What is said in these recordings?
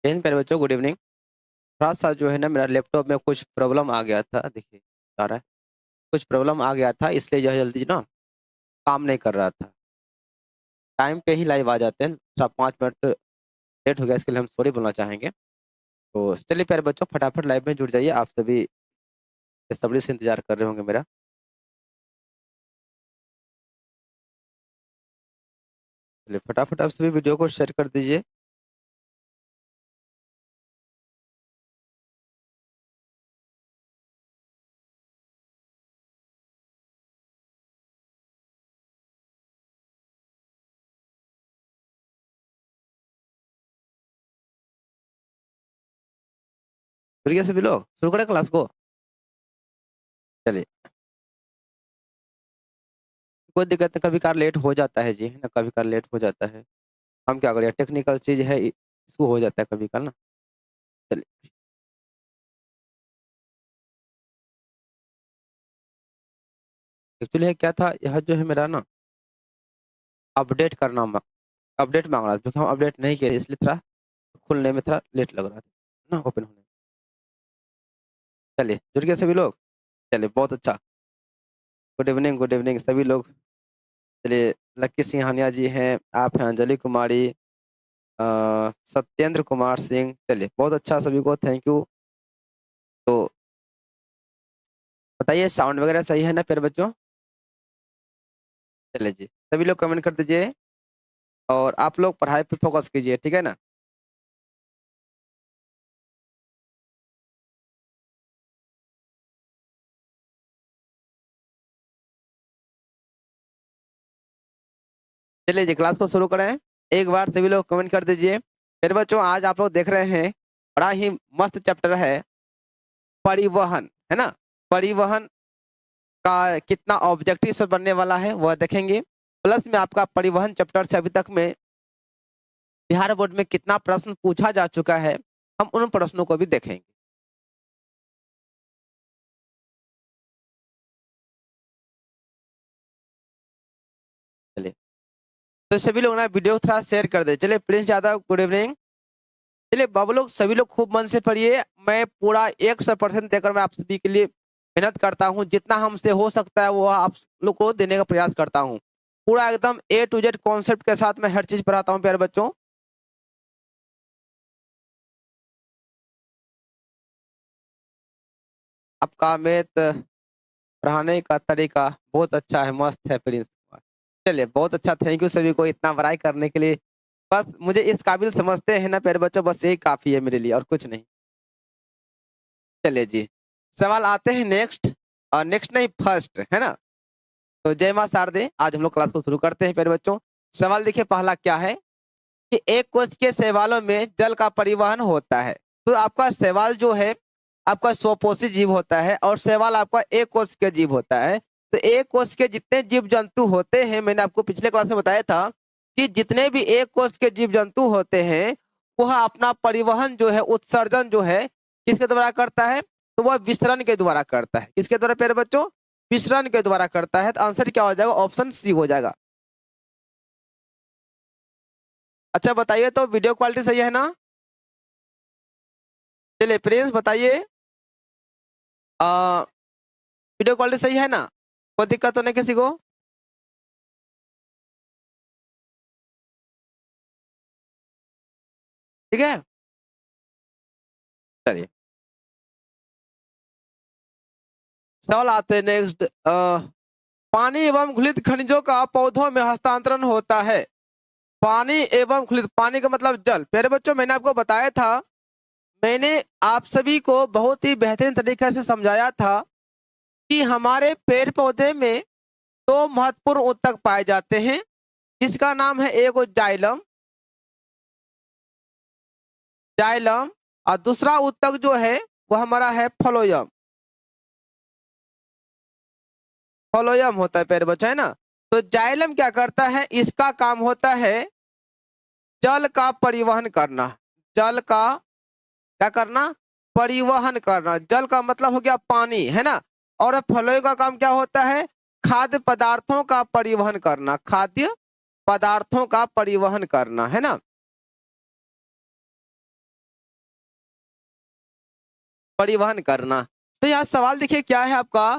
जय प्यारे बच्चों, गुड इवनिंग। थोड़ा-सा जो है ना मेरा लैपटॉप में कुछ प्रॉब्लम आ गया था। देखिए, आ रहा है। कुछ प्रॉब्लम आ गया था इसलिए जो है जल्दी ना काम नहीं कर रहा था। टाइम पे ही लाइव आ जाते हैं। थोड़ा 5 मिनट लेट हो गया, इसके लिए हम सॉरी बोलना चाहेंगे। तो चलिए प्यारे बच्चों, फटाफट लाइव में जुड़ जाइए। आप सभी बेसब्री से इंतज़ार कर रहे होंगे मेरा। चलिए फटाफट आप सभी वीडियो को शेयर कर दीजिए। जुड़ गए सभी लोग? शुरू करें क्लास को? चलिए, कोई दिक्कत नहीं, कभी-कभार लेट हो जाता है जी, है ना? कभी-कभार लेट हो जाता है। हम क्या करें, टेक्निकल चीज़ है, इसको हो जाता है कभी-कभार ना। चलिए, एक्चुअली है क्या था, यह जो है मेरा ना अपडेट करना अपडेट माँग रहा था, जो कि हम अपडेट नहीं किए इसलिए थोड़ा खुलने में थोड़ा लेट लग रहा था ना, ओपन होने में। चलिए, जुड़ गए सभी लोग? चलिए, बहुत अच्छा। गुड इवनिंग सभी लोग। चलिए, लक्की सिंघानिया जी हैं, आप हैं अंजलि कुमारी, सत्येंद्र कुमार सिंह। चलिए, बहुत अच्छा सभी को थैंक यू। तो बताइए साउंड वगैरह सही है ना प्यारे बच्चों? चलिए जी, सभी लोग कमेंट कर दीजिए और आप लोग पढ़ाई पे फोकस कीजिए, ठीक है ना? चलिए जी, क्लास को शुरू करें। एक बार सभी लोग कमेंट कर दीजिए। मेरे बच्चों, आज आप लोग देख रहे हैं, बड़ा ही मस्त चैप्टर है परिवहन, है ना? परिवहन का कितना ऑब्जेक्टिव से बनने वाला है वह देखेंगे। प्लस में आपका परिवहन चैप्टर से अभी तक में बिहार बोर्ड में कितना प्रश्न पूछा जा चुका है, हम उन प्रश्नों को भी देखेंगे। चलिए, तो सभी लोग ना वीडियो थोड़ा शेयर कर दे। चलिए, प्रिंस यादव गुड इवनिंग। चलिए बाबू लोग, सभी लोग खूब मन से पढ़िए। मैं पूरा 100% देकर मैं आप सभी के लिए मेहनत करता हूँ। जितना हमसे हो सकता है वो आप लोग को देने का प्रयास करता हूँ। पूरा एकदम ए टू जेड कॉन्सेप्ट के साथ मैं हर चीज पढ़ाता हूँ प्यारे बच्चों। आपका मैथ पढ़ाने का तरीका बहुत अच्छा है, मस्त है प्रिंस कुमार। चलिए, बहुत अच्छा, थैंक यू सभी को इतना बड़ाई करने के लिए। बस मुझे इस काबिल समझते हैं ना प्यारे बच्चों, बस यही काफी है मेरे लिए और कुछ नहीं। चलिए जी, सवाल आते हैं नेक्स्ट, और नेक्स्ट नहीं फर्स्ट, है ना? तो जय माँ शारदे, आज हम लोग क्लास को शुरू करते हैं प्यारे बच्चों। सवाल देखिए, पहला क्या है कि एक कोश के शैवालों में जल का परिवहन होता है। तो आपका शैवाल जो है आपका स्वपोषी जीव होता है और शैवाल आपका एक कोश के जीव होता है। तो एक कोश के जितने जीव जंतु होते हैं, मैंने आपको पिछले क्लास में बताया था कि जितने भी एक कोश के जीव जंतु होते हैं वह अपना परिवहन जो है, उत्सर्जन जो है, किसके द्वारा करता है? तो वह विसरण के द्वारा करता है। किसके द्वारा प्यारे बच्चों? विसरण के द्वारा करता है। तो आंसर क्या हो जाएगा? ऑप्शन सी हो जाएगा। अच्छा बताइए, तो वीडियो क्वालिटी सही है ना? चलिए प्रिंस बताइए, वीडियो क्वालिटी सही है ना? कोई दिक्कत तो नहीं किसी को? ठीक है, चलिए सवाल आते हैं नेक्स्ट। पानी एवं घुलित खनिजों का पौधों में हस्तांतरण होता है। पानी एवं घुलित, पानी का मतलब जल। प्यारे बच्चों, मैंने आपको बताया था, मैंने आप सभी को बहुत ही बेहतरीन तरीके से समझाया था कि हमारे पेड़ पौधे में दो महत्वपूर्ण ऊतक पाए जाते हैं, जिसका नाम है एक जाइलम, जाइलम, और दूसरा ऊतक जो है वो हमारा है फ्लोयम। फ्लोयम होता है प्यारे बच्चों, है ना? तो जाइलम क्या करता है? इसका काम होता है जल का परिवहन करना। जल का क्या करना? परिवहन करना। जल का मतलब हो गया पानी, है ना? और फ्लोयम का काम क्या होता है? खाद्य पदार्थों का परिवहन करना। खाद्य पदार्थों का परिवहन करना, है ना? परिवहन करना। तो यहाँ सवाल देखिए क्या है आपका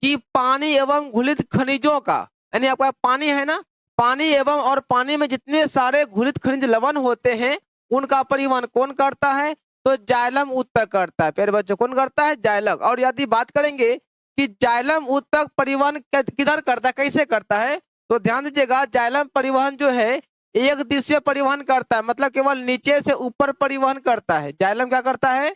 कि पानी एवं घुलित खनिजों का, यानी आपका पानी है ना, पानी एवं और पानी में जितने सारे घुलित खनिज लवण होते हैं उनका परिवहन कौन करता है? तो जाइलम ऊतक करता है। प्यारे बच्चों कौन करता है? जाइलम। और यदि बात करेंगे कि जाइलम ऊतक परिवहन किधर करता है, कैसे करता है, तो ध्यान दीजिएगा जाइलम परिवहन जो है एक दिशीय परिवहन करता है, मतलब केवल नीचे से ऊपर परिवहन करता है। जाइलम क्या करता है?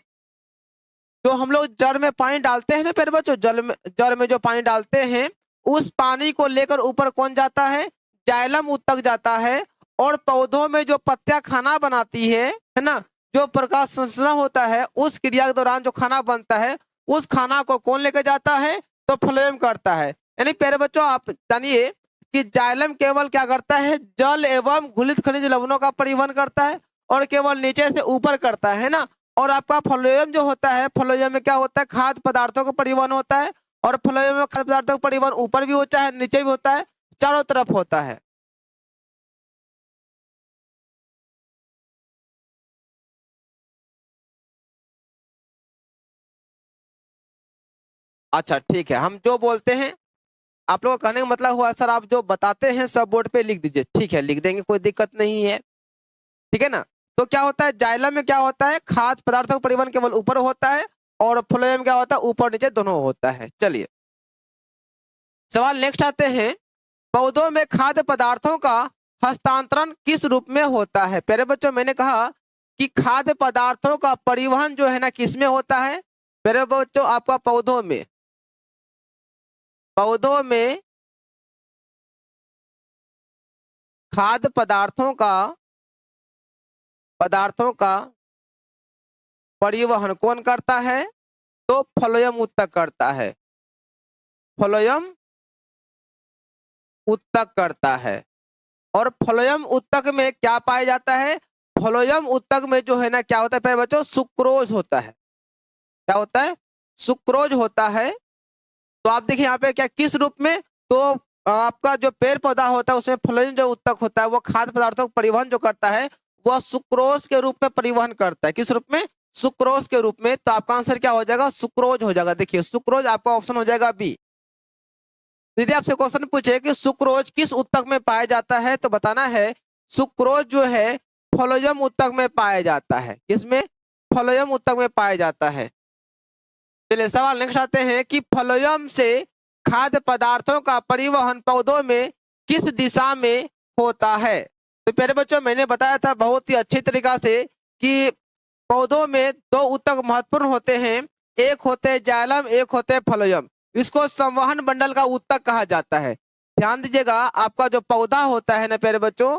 जो हम लोग जल में पानी डालते हैं ना प्यारे बच्चों, जल में जो पानी डालते हैं उस पानी को लेकर ऊपर कौन जाता है? जाइलम ऊतक जाता है। और पौधों में जो पत्तियां खाना बनाती है ना, जो प्रकाश संश्लेषण होता है उस क्रिया के दौरान जो खाना बनता है उस खाना को कौन लेकर जाता है? तो फ्लोएम करता है। यानी प्यारे बच्चों आप जानिए कि जाइलम केवल क्या करता है? जल एवं घुलित खनिज लवणों का परिवहन करता है और केवल नीचे से ऊपर करता है ना। और आपका फ्लोएम जो होता है, फ्लोएम में क्या होता है? खाद्य पदार्थों का परिवहन होता है। और फ्लोएम में खाद्य पदार्थों का परिवहन ऊपर भी होता है, नीचे भी होता है, चारों तरफ होता है। अच्छा ठीक है, हम जो बोलते हैं आप लोगों का कहने का मतलब हुआ सर आप जो बताते हैं सब बोर्ड पे लिख दीजिए। ठीक है, लिख देंगे, कोई दिक्कत नहीं है। ठीक है ना। तो क्या होता है जाइलम में, क्या होता है? खाद्य पदार्थों का परिवहन केवल ऊपर होता है और फ्लोएम क्या होता है? ऊपर नीचे दोनों होता है। चलिए सवाल नेक्स्ट आते हैं, पौधों में खाद्य पदार्थों का हस्तांतरण किस रूप में होता है? प्यारे बच्चों मैंने कहा कि खाद्य पदार्थों का परिवहन जो है ना किस में होता है? प्यारे बच्चों आपका पौधों में खाद्य पदार्थों का परिवहन कौन करता है? तो फ्लोएम ऊतक करता है। फ्लोएम ऊतक करता है। और फ्लोएम ऊतक में क्या पाया जाता है? फ्लोएम ऊतक में जो है ना क्या होता है प्यारे बच्चों? सुक्रोज होता है। क्या होता है? सुक्रोज होता है। तो आप देखिए यहाँ पे क्या किस रूप में, तो आपका जो पेड़ पौधा होता है उसमें फ्लोएम जो ऊतक होता है वो खाद्य पदार्थों का परिवहन जो करता है वह सुक्रोज के रूप में परिवहन करता है। किस रूप में? सुक्रोज के रूप में। तो आपका आंसर क्या हो जाएगा? सुक्रोज हो जाएगा। देखिए सुक्रोज आपका ऑप्शन हो जाएगा बी। यदि आपसे क्वेश्चन पूछे कि सुक्रोज किस ऊतक में पाया जाता है तो बताना है सुक्रोज जो है फ्लोएम ऊतक में पाया जाता है। किसमें? फ्लोएम ऊतक में पाया जाता है। चलिए सवाल नेक्स्ट आते हैं कि फ्लोएम से खाद्य पदार्थों का परिवहन पौधों में किस दिशा में होता है? तो प्यारे बच्चों मैंने बताया था बहुत ही अच्छी तरीका से कि पौधों में दो ऊतक महत्वपूर्ण होते हैं, एक होते हैं जाइलम, एक होते हैं फ्लोएम। इसको संवहन मंडल का ऊतक कहा जाता है। ध्यान दीजिएगा आपका जो पौधा होता है ना प्यारे बच्चों,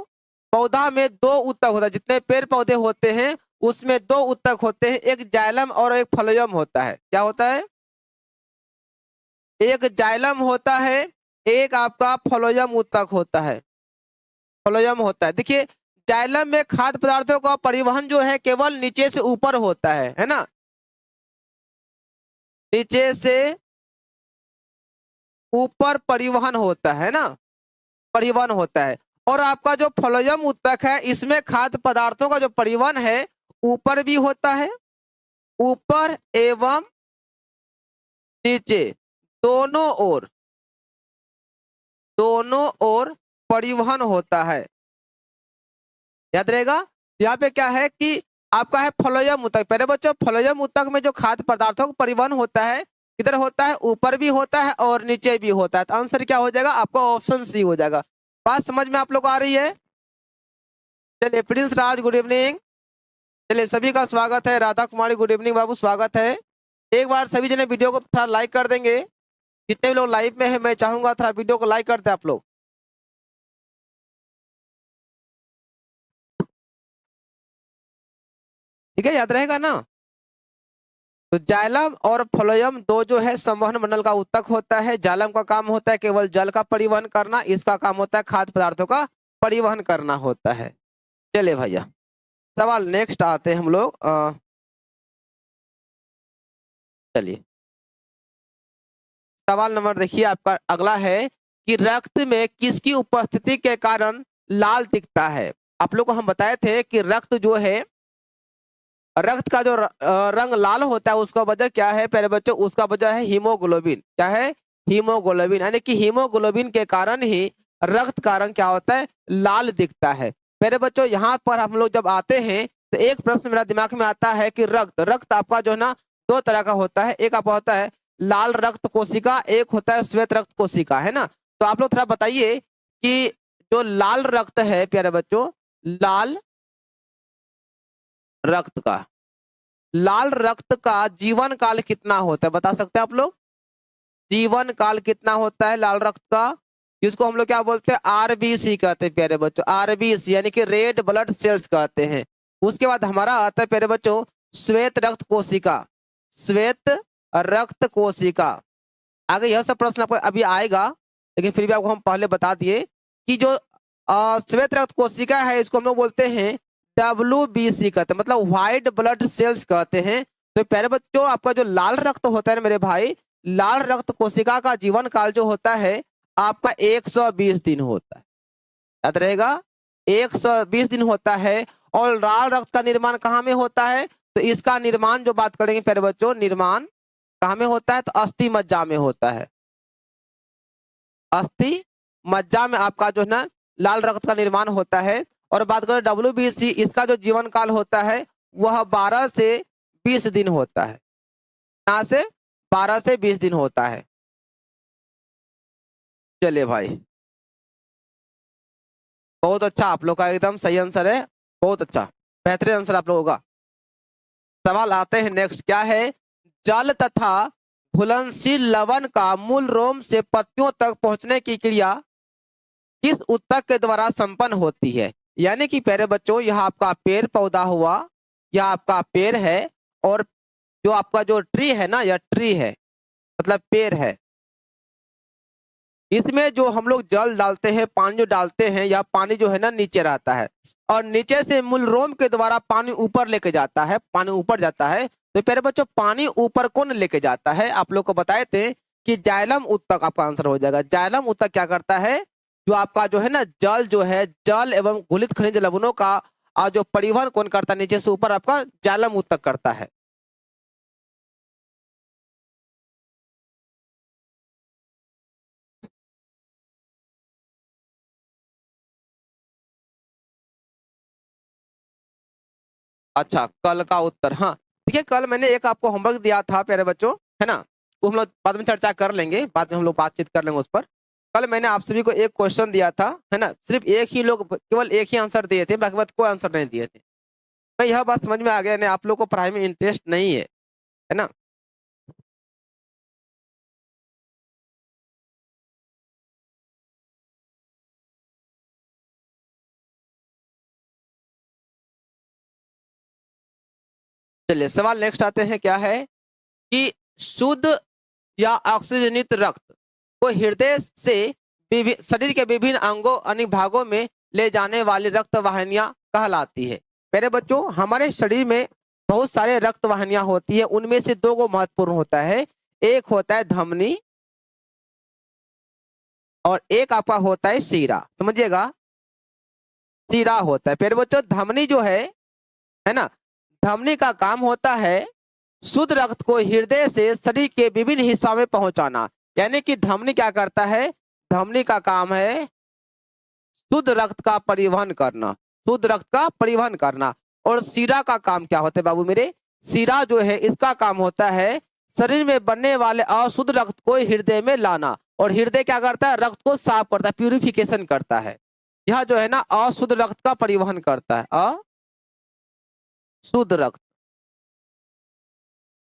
पौधा में दो ऊतक होता है। जितने पेड़ पौधे होते हैं उसमें दो ऊतक होते हैं, एक जाइलम और एक फ्लोएम होता है। क्या होता है? एक जाइलम होता है, एक आपका फ्लोएम ऊतक होता है। फ्लोएम होता है। देखिए जाइलम में खाद्य पदार्थों का परिवहन जो है केवल नीचे से ऊपर होता है ना, नीचे से ऊपर परिवहन होता है ना, परिवहन होता है। और आपका जो फ्लोएम ऊतक है इसमें खाद्य पदार्थों का जो परिवहन है ऊपर भी होता है, ऊपर एवं नीचे, दोनों ओर, दोनों ओर परिवहन होता है। याद रहेगा। यहाँ पे क्या है कि आपका है फ्लोएम ऊतक। पहले बच्चों फ्लोएम ऊतक में जो खाद्य पदार्थों का परिवहन होता है किधर होता है? ऊपर भी होता है और नीचे भी होता है। तो आंसर क्या हो जाएगा? आपका ऑप्शन सी हो जाएगा। बात समझ में आप लोग को आ रही है? चलिए प्रिंस राज गुड इवनिंग। चलिए सभी का स्वागत है। राधा कुमारी गुड इवनिंग बाबू, स्वागत है। एक बार सभी जने वीडियो को थोड़ा लाइक कर देंगे। जितने भी लोग लाइव में है मैं चाहूंगा थोड़ा वीडियो को लाइक करते आप लोग। ठीक है, याद रहेगा ना। तो जाइलम और फ्लोएम दो जो है संवहन मंडल का ऊतक होता है। जाइलम का काम होता है केवल जल का परिवहन करना, इसका काम होता है खाद्य पदार्थों का परिवहन करना होता है। चलिए भैया सवाल नेक्स्ट आते हैं हम लोग। चलिए सवाल नंबर देखिए आपका अगला है कि रक्त में किसकी उपस्थिति के कारण लाल दिखता है? आप लोग को हम बताए थे कि रक्त जो है रक्त का जो रंग लाल होता है उसका वजह क्या है प्यारे बच्चों? उसका वजह है हीमोग्लोबिन। क्या है? हीमोग्लोबिन, यानी कि हीमोग्लोबिन के कारण ही रक्त का रंग क्या होता है? लाल दिखता है। प्यारे बच्चों यहाँ पर हम लोग जब आते हैं तो एक प्रश्न मेरा दिमाग में आता है कि रक्त रक्त आपका जो है ना दो तरह का होता है। एक आपका होता है लाल रक्त कोशिका, एक होता है श्वेत रक्त कोशिका, है ना। तो आप लोग थोड़ा बताइए कि जो लाल रक्त है प्यारे बच्चों, लाल रक्त का लाल रक्त का जीवन काल कितना होता है बता सकते हैं आप लोग? जीवन काल कितना होता है लाल रक्त का? जिसको हम लोग क्या बोलते हैं? आरबीसी कहते हैं प्यारे बच्चों, आरबीसी यानी कि रेड ब्लड सेल्स कहते हैं। उसके बाद हमारा आता है प्यारे बच्चों श्वेत रक्त कोशिका, श्वेत रक्त कोशिका। आगे यह सब प्रश्न आपको अभी आएगा, लेकिन फिर भी आपको हम पहले बता दिए कि जो श्वेत रक्त कोशिका है इसको हम लोग बोलते हैं WBC कहते हैं, मतलब व्हाइट ब्लड सेल्स कहते हैं। तो प्यारे बच्चों आपका जो लाल रक्त होता है ना मेरे भाई, लाल रक्त कोशिका का जीवन काल जो होता है आपका 120 दिन होता है। याद रहेगा, 120 दिन होता है। और लाल रक्त का निर्माण कहाँ में होता है? तो इसका निर्माण जो बात करेंगे प्यारे बच्चों, निर्माण कहाँ में होता है? तो अस्थि मज्जा में होता है। अस्थि मज्जा में आपका जो है ना लाल रक्त का निर्माण होता है। और बात करें WBC, इसका जो जीवन काल होता है वह 12 से 20 दिन होता है। यहाँ से 12 से 20 दिन होता है। चलिए भाई, बहुत अच्छा, आप लोग का एकदम सही आंसर है, बहुत अच्छा, बेहतरीन आंसर आप लोगों का। सवाल आते हैं नेक्स्ट, क्या है? जल तथा घुलनशील लवण का मूल रोम से पत्तियों तक पहुंचने की क्रिया किस ऊतक के द्वारा संपन्न होती है? यानी कि प्यारे बच्चों यह आपका पेड़ पौधा हुआ, यह आपका पेड़ है, और जो आपका जो ट्री है ना, यह ट्री है मतलब पेड़ है। इसमें जो हम लोग जल डालते हैं, पानी जो डालते हैं, या पानी जो है ना नीचे रहता है, और नीचे से मूल रोम के द्वारा पानी ऊपर लेके जाता है, पानी ऊपर जाता है। तो प्यारे बच्चों पानी ऊपर कौन लेके जाता है? आप लोग को बताए थे कि जाइलम ऊतक आपका आंसर हो जाएगा। जाइलम ऊतक क्या करता है? जो आपका जो है ना जल जो है, जल एवं घुलित खनिज लवणों का जो परिवहन कौन करता है नीचे से ऊपर? आपका जाइलम ऊतक करता है। अच्छा, कल का उत्तर, हाँ देखिए कल मैंने एक आपको होमवर्क दिया था प्यारे बच्चों, है ना, वो हम लोग बाद में चर्चा कर लेंगे, बाद में हम लोग बातचीत कर लेंगे उस पर। कल मैंने आप सभी को एक क्वेश्चन दिया था, है ना, सिर्फ एक ही लोग केवल एक ही आंसर दिए थे, बाकी बात कोई आंसर नहीं दिए थे। मैं यह बात समझ में आ गया नहीं, आप लोग को पढ़ाई में इंटरेस्ट नहीं है ना। चलिए सवाल नेक्स्ट आते हैं, क्या है कि शुद्ध या ऑक्सीजनित रक्त को हृदय से शरीर के विभिन्न अंगों अनेक भागों में ले जाने वाली रक्त वाहिनियां कहलाती है। मेरे बच्चों हमारे शरीर में बहुत सारे रक्त वाहिनियां होती है, उनमें से दो को महत्वपूर्ण होता है। एक होता है धमनी और एक आपका होता है सीरा। समझिएगा, सीरा होता है मेरे बच्चों। धमनी जो है ना, धमनी का काम होता है शुद्ध रक्त को हृदय से शरीर के विभिन्न हिस्सों में पहुंचाना। यानी कि धमनी क्या करता है? धमनी का काम है शुद्ध रक्त का परिवहन करना, शुद्ध रक्त का परिवहन करना। और सीरा का काम क्या होता है बाबू मेरे? सीरा जो है इसका काम होता है शरीर में बनने वाले अशुद्ध रक्त को हृदय में लाना। और हृदय क्या करता है? रक्त को साफ करता है, प्यूरिफिकेशन करता है। यह जो है ना अशुद्ध रक्त का परिवहन करता है, अशुद्ध रक्त।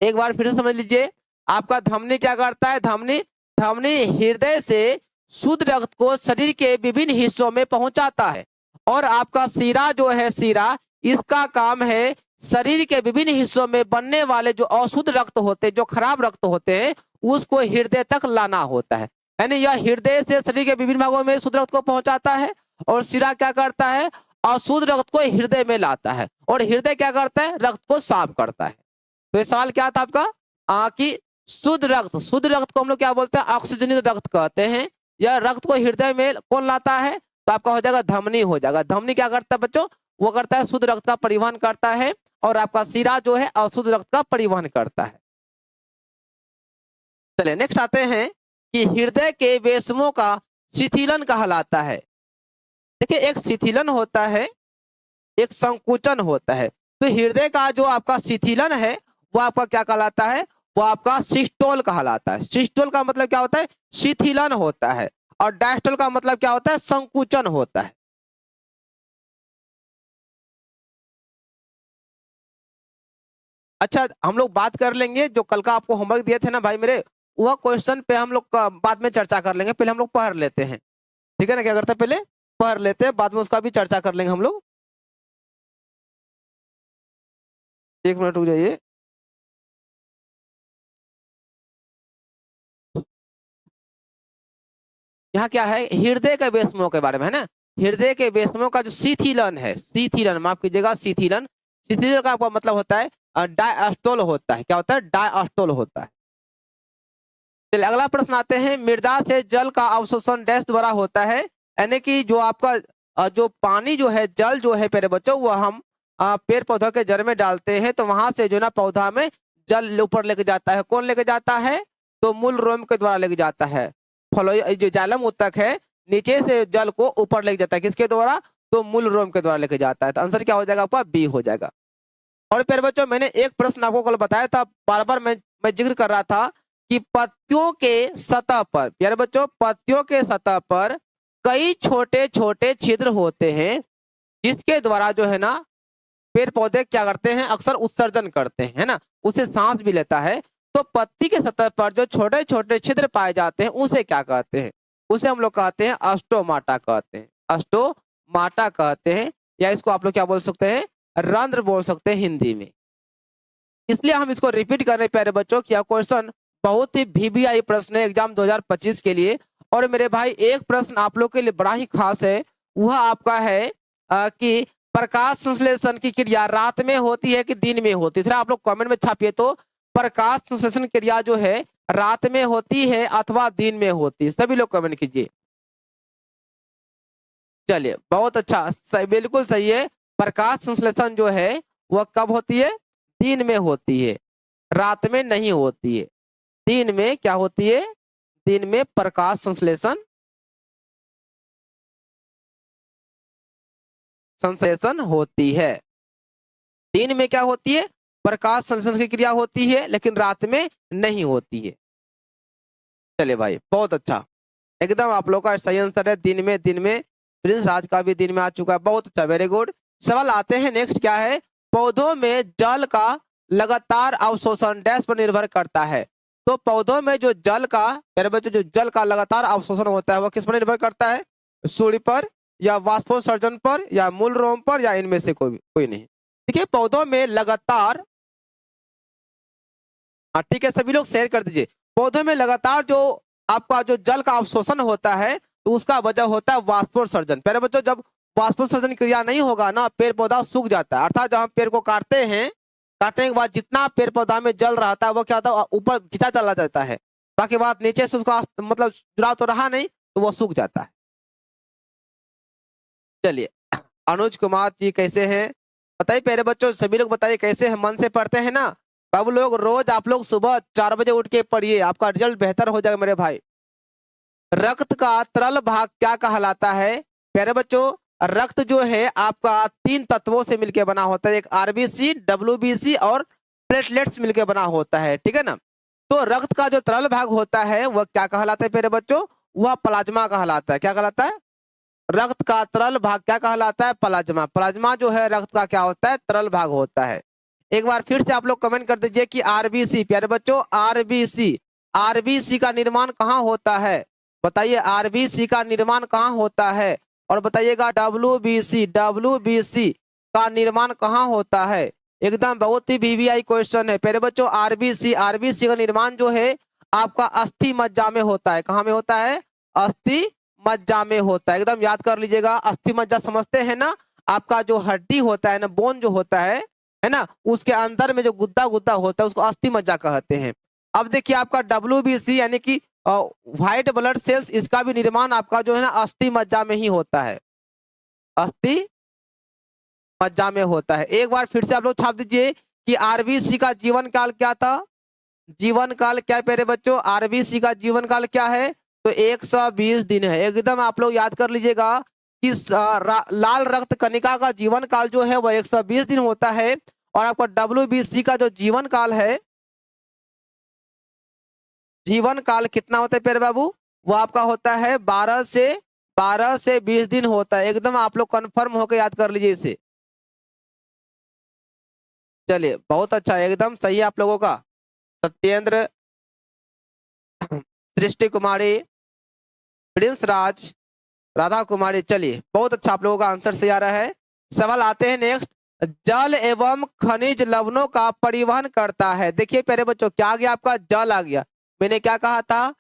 एक बार फिर से समझ लीजिए, आपका धमनी क्या करता है? धमनी धमनी हृदय से शुद्ध रक्त को शरीर के विभिन्न हिस्सों में पहुंचाता है। और आपका सीरा जो है, सीरा, इसका काम है शरीर के विभिन्न हिस्सों में बनने वाले जो अशुद्ध रक्त होते हैं, जो खराब रक्त होते हैं, उसको हृदय तक लाना होता है। यानी यह हृदय से शरीर के विभिन्न भागों में शुद्ध रक्त को पहुंचाता है, और सीरा क्या करता है? अशुद्ध रक्त को हृदय में लाता है। और हृदय क्या करता है? रक्त को साफ करता है। तो ये सवाल क्या था आपका? कि शुद्ध रक्त, शुद्ध रक्त को हम लोग क्या बोलते हैं? ऑक्सीजनित रक्त कहते हैं। यह रक्त को हृदय में कौन लाता है? तो आपका हो जाएगा धमनी, हो जाएगा। धमनी क्या करता है बच्चों? वो करता है शुद्ध रक्त का परिवहन करता है। और आपका शिरा जो है अशुद्ध रक्त का परिवहन करता है। चलिए नेक्स्ट आते हैं कि हृदय के वेशमों का शिथिलन कहलाता है। देखिए एक शिथिलन होता है, एक संकुचन होता है। तो हृदय का जो आपका शिथिलन है वो आपका क्या कहलाता है, वो आपका सिस्टोल कहलाता है। सिस्टोल का मतलब क्या होता है, शिथिलन होता है। और डायस्टोल का मतलब क्या होता है, संकुचन होता है। अच्छा हम लोग बात कर लेंगे जो कल का आपको होमवर्क दिए थे ना भाई मेरे, वह क्वेश्चन पे हम लोग बाद में चर्चा कर लेंगे। पहले हम लोग पढ़ लेते हैं, ठीक है ना। क्या करते हैं, पहले पढ़ लेते हैं, बाद में उसका भी चर्चा कर लेंगे हम लोग। एक मिनट रुक जाइए। यहाँ क्या है, हृदय के वेशमों के बारे में है ना। हृदय के वेशमों का जो शिथिलन है, शिथिलन माफ कीजिएगा, शिथिलन, शिथिलन का आपका मतलब होता है डायस्टोल होता है। क्या होता है, डायस्टोल होता है। चलिए अगला प्रश्न आते हैं, मृदा से जल का अवशोषण डैश द्वारा होता है। यानी कि जो आपका जो पानी जो है, जल जो है प्यारे बच्चों, वो हम पेड़ पौधों के जड़ में डालते हैं तो वहां से जो ना पौधा में जल ऊपर लेके जाता है। कौन लेके जाता है, तो मूल रोम के द्वारा लेके जाता है। फलो जो जालम उत्तक है, नीचे से जल को ऊपर लेके जाता है, किसके द्वारा, तो मूल रोम के द्वारा लेके जाता है। तो आंसर क्या हो जाएगा आपका, बी हो जाएगा। और प्यारे बच्चों मैंने एक प्रश्न आपको कल बताया था, बार बार मैं जिक्र कर रहा था कि पत्तियों के सतह पर, प्यारे बच्चों पत्तियों के सतह पर कई छोटे छोटे छिद्र होते हैं, जिसके द्वारा जो है ना पेड़ पौधे क्या करते हैं, अक्सर उत्सर्जन करते हैं, है ना, उसे सांस भी लेता है। तो पत्ती के सतह पर जो छोटे छोटे छिद्र पाए जाते हैं उसे क्या कहते हैं, उसे हम लोग कहते हैं अस्टोमाटा कहते हैं, अस्टोमाटा कहते हैं। या इसको आप लोग क्या बोल सकते हैं, रंध्र बोल सकते हैं हिंदी में। इसलिए हम इसको रिपीट कर रहे हैं प्यारे बच्चों कि यह क्वेश्चन बहुत ही वीवीआई प्रश्न है एग्जाम 2025 के लिए। और मेरे भाई एक प्रश्न आप लोग के लिए बड़ा ही खास है, वह आपका है कि प्रकाश संश्लेषण की क्रिया रात में होती है कि दिन में होती है। आप लोग कमेंट में छापिए तो प्रकाश संश्लेषण क्रिया जो है रात में होती है अथवा दिन में होती है, सभी लोग कमेंट कीजिए। चलिए बहुत अच्छा, बिल्कुल सही है। प्रकाश संश्लेषण जो है वह कब होती है, दिन में होती है, रात में नहीं होती है। दिन में क्या होती है, दिन में प्रकाश संश्लेषण संश्लेषण होती है। दिन में क्या होती है, प्रकाश संश्लेषण की क्रिया होती है, लेकिन रात में नहीं होती है। चलिए भाई बहुत अच्छा, एकदम आप लोग का सही आंसर है, दिन में। दिन में प्रिंस राज का भी दिन में आ चुका है, बहुत अच्छा, वेरी गुड। सवाल आते हैं नेक्स्ट, क्या है, पौधों में जल का लगातार अवशोषण डैश पर निर्भर करता है। तो पौधों में जो जल का, मेरे बच्चे जो जल का लगातार अवशोषण होता है वह किस पर निर्भर करता है, सूर्य पर या वाष्पोत्सर्जन पर या मूल रोम पर या इनमें से कोई नहीं। देखिए पौधों में लगातार, हाँ ठीक है सभी लोग शेयर कर दीजिए। पौधों में लगातार जो आपका जो जल का अवशोषण होता है तो उसका वजह होता है वाष्पोत्सर्जन। पहले बच्चों जब वाष्पोत्सर्जन क्रिया नहीं होगा ना, पेड़ पौधा सूख जाता है। अर्थात जब हम पेड़ को काटते हैं, काटने के बाद जितना पेड़ पौधा में जल रहता है वो क्या होता है, ऊपर खिंचा चला जाता है। बाकी बात नीचे से उसका मतलब जुड़ाव तो रहा नहीं, तो वो सूख जाता है। चलिए अनुज कुमार जी कैसे हैं बताइए, पहले बच्चों सभी लोग बताइए कैसे हैं, मन से पढ़ते हैं ना बाबू लोग। रोज आप लोग सुबह 4 बजे उठ के पढ़िए, आपका रिजल्ट बेहतर हो जाएगा मेरे भाई। रक्त का तरल भाग क्या कहलाता है, प्यारे बच्चों रक्त जो है आपका 3 तत्वों से मिलकर बना होता है, एक आरबीसी, डब्ल्यूबीसी और प्लेटलेट्स मिलकर बना होता है, ठीक है ना। तो रक्त का जो तरल भाग होता है वह क्या कहलाता है प्यारे बच्चों, वह प्लाज्मा कहलाता है। क्या कहलाता है, रक्त का तरल भाग क्या कहलाता है, प्लाज्मा। प्लाज्मा जो है रक्त का क्या होता है, तरल भाग होता है। एक बार फिर से आप लोग कमेंट कर दीजिए कि आरबीसी, प्यारे बच्चों आरबीसी, आरबीसी का निर्माण कहाँ होता है, बताइए आरबीसी का निर्माण कहाँ होता है। और बताइएगा डब्ल्यूबीसी, डब्ल्यूबीसी का निर्माण कहाँ होता है। एकदम बहुत ही वीवीआई क्वेश्चन है प्यारे बच्चों। आरबीसी, आरबीसी का निर्माण जो है आपका अस्थि मज्जा में होता है। कहाँ में होता है, अस्थि मज्जा में होता है, एकदम याद कर लीजिएगा। अस्थि मज्जा समझते हैं ना, आपका जो हड्डी होता है ना, बोन जो होता है ना, उसके अंदर में जो गुद्दा गुद्दा होता है उसको अस्थि मज्जा कहते हैं। अब देखिए आपका डब्ल्यूबीसी यानी कि व्हाइट ब्लड सेल्स, इसका भी निर्माण आपका जो है ना अस्थि मज्जा में ही होता है, अस्थि मज्जा में होता है। एक बार फिर से आप लोग छाप दीजिए कि आरबीसी का जीवन काल क्या था। जीवन काल क्या है प्यारे बच्चों, आरबीसी का जीवन काल क्या है, तो 120 दिन है। एकदम आप लोग याद कर लीजिएगा कि लाल रक्त कणिका का जीवन काल जो है वह 120 दिन होता है। और आपका डब्ल्यूबीसी का जो जीवन काल है, जीवन काल कितना होता है प्यारे बाबू, वो आपका होता है 12 से 20 दिन होता है। एकदम आप लोग कंफर्म होकर याद कर लीजिए इसे। चलिए बहुत अच्छा, एकदम सही है आप लोगों का। सत्येंद्र, सृष्टि कुमारी, प्रिंस राज, राधा कुमारी, चलिए बहुत अच्छा आप लोगों का आंसर सही आ रहा है। सवाल आते हैं नेक्स्ट। जल एवं खनिज लवणों का परिवहन करता है। देखिए प्यारे बच्चों क्या आ गया, आपका जल आ गया। मैंने क्या कहा था,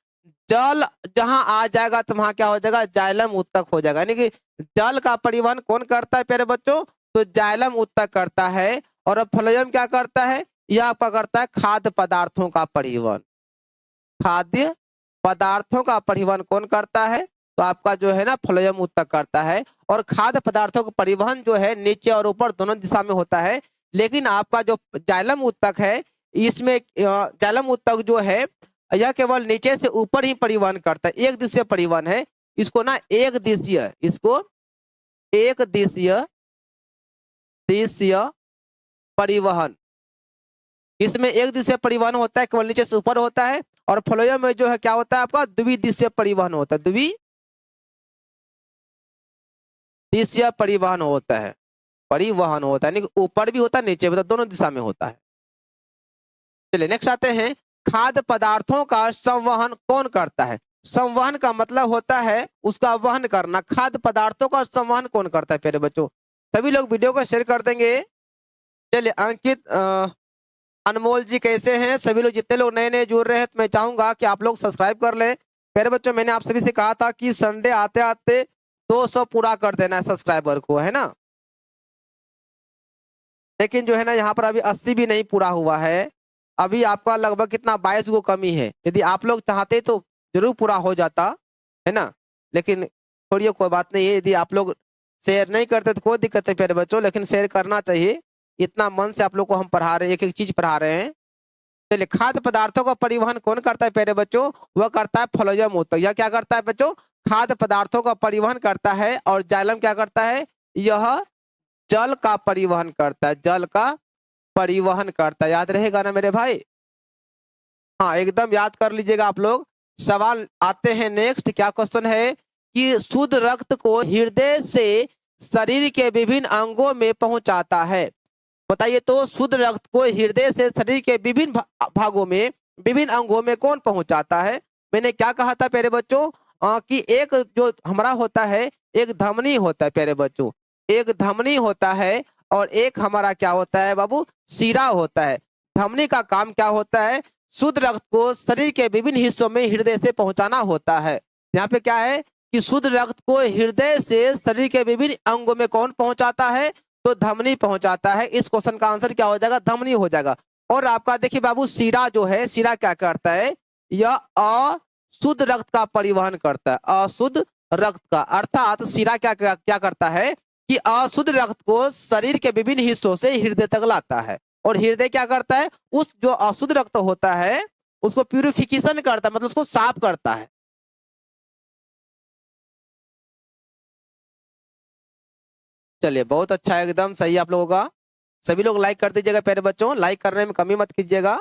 जल जहां आ जाएगा तो वहां क्या हो जाएगा, जाइलम उत्तक हो जाएगा। यानी कि जल का परिवहन कौन करता है प्यारे बच्चों, तो जाइलम उत्तक करता है। और अब फ्लोएम क्या करता है, यह आपका करता है खाद्य पदार्थों का परिवहन। खाद्य पदार्थों का परिवहन कौन करता है, तो आपका जो है ना फ्लोएम उत्तक करता है। और खाद्य पदार्थों का परिवहन जो है नीचे और ऊपर दोनों दिशा में होता है। लेकिन आपका जो जाइलम उत्तक है, इसमें जाइलम उत्तक जो है यह केवल नीचे से ऊपर ही परिवहन करता है, एक दिशीय परिवहन है। इसको ना एक दिशीय, इसको एक दिशीय दिशीय परिवहन, इसमें एक दिशीय परिवहन होता है, केवल नीचे से ऊपर होता है। और फ्लोएम में जो है क्या होता है आपका, द्विदिशीय परिवहन होता है, द्विदिशीय परिवहन होता है, परिवहन होता है, यानी ऊपर भी होता है नीचे भी, तो दोनों दिशा में होता है। चलिए नेक्स्ट आते हैं, खाद्य पदार्थों का संवहन कौन करता है। संवहन का मतलब होता है उसका वहन करना। खाद्य पदार्थों का संवहन कौन करता है प्यारे बच्चों, सभी लोग वीडियो को शेयर कर देंगे। चलिए अंकित, अनमोल जी कैसे हैं, सभी लोग जितने लोग नए नए जुड़ रहे हैं तो मैं चाहूंगा कि आप लोग सब्सक्राइब कर लें। प्यारे बच्चों मैंने आप सभी से कहा था कि संडे आते आते 200 पूरा कर देना है सब्सक्राइबर को, है ना। लेकिन जो है ना यहाँ पर अभी 80 भी नहीं पूरा हुआ है। अभी आपका लगभग कितना 22 को कमी है। यदि आप लोग चाहते तो जरूर पूरा हो जाता, है ना। लेकिन छोड़िए कोई बात नहीं है, यदि आप लोग शेयर नहीं करते तो कोई दिक्कत है प्यारे बच्चों, लेकिन शेयर करना चाहिए। इतना मन से आप लोग को हम पढ़ा रहे हैं, एक एक चीज पढ़ा रहे हैं। चलिए खाद्य पदार्थों का परिवहन कौन करता है प्यारे बच्चों, वह करता है फ्लोएम उत्तक। यह क्या करता है बच्चों, खाद्य पदार्थों का परिवहन करता है। और जाइलम क्या करता है, यह जल का परिवहन करता है, जल का परिवहन करता है। याद रहेगा ना मेरे भाई, हाँ एकदम याद कर लीजिएगा आप लोग। सवाल आते हैं नेक्स्ट, क्या क्वेश्चन है कि शुद्ध रक्त को हृदय से शरीर के विभिन्न अंगों में पहुंचाता है। बताइए तो शुद्ध रक्त को हृदय से शरीर के विभिन्न भागों में, विभिन्न अंगों में कौन पहुंचाता है। मैंने क्या कहा था प्यारे बच्चों, कि एक जो हमारा होता है, एक धमनी होता है प्यारे बच्चों, एक धमनी होता है। और एक हमारा क्या होता है बाबू, शिरा होता है। धमनी का काम क्या होता है, शुद्ध रक्त को शरीर के विभिन्न हिस्सों में हृदय से पहुंचाना होता है। यहाँ पे क्या है कि शुद्ध रक्त को हृदय से शरीर के विभिन्न अंगों में कौन पहुंचाता है, तो धमनी पहुंचाता है। इस क्वेश्चन का आंसर क्या हो जाएगा, धमनी हो जाएगा। और आपका देखिए बाबू शिरा जो है, शिरा क्या करता है, यह अशुद्ध रक्त का परिवहन करता है, अशुद्ध रक्त का। अर्थात शिरा क्या क्या करता है कि अशुद्ध रक्त को शरीर के विभिन्न हिस्सों से हृदय तक लाता है। और हृदय क्या करता है, उस जो अशुद्ध रक्त होता है उसको प्यूरिफिकेशन करता है, मतलब उसको साफ करता है। चलिए बहुत अच्छा, एकदम सही आप लोगों का। सभी लोग लाइक कर दीजिएगा प्यारे बच्चों, लाइक करने में कमी मत कीजिएगा।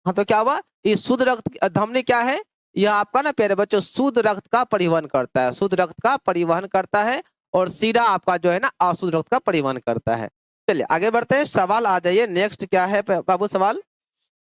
हाँ तो क्या हुआ, ये शुद्ध रक्त धमनी क्या है, यह आपका ना प्यारे बच्चों शुद्ध रक्त का परिवहन करता है, शुद्ध रक्त का परिवहन करता है। और शिरा आपका जो है ना अशुद्ध रक्त का परिवहन करता है। चलिए आगे बढ़ते हैं, सवाल आ जाइए नेक्स्ट। क्या है बाबू सवाल,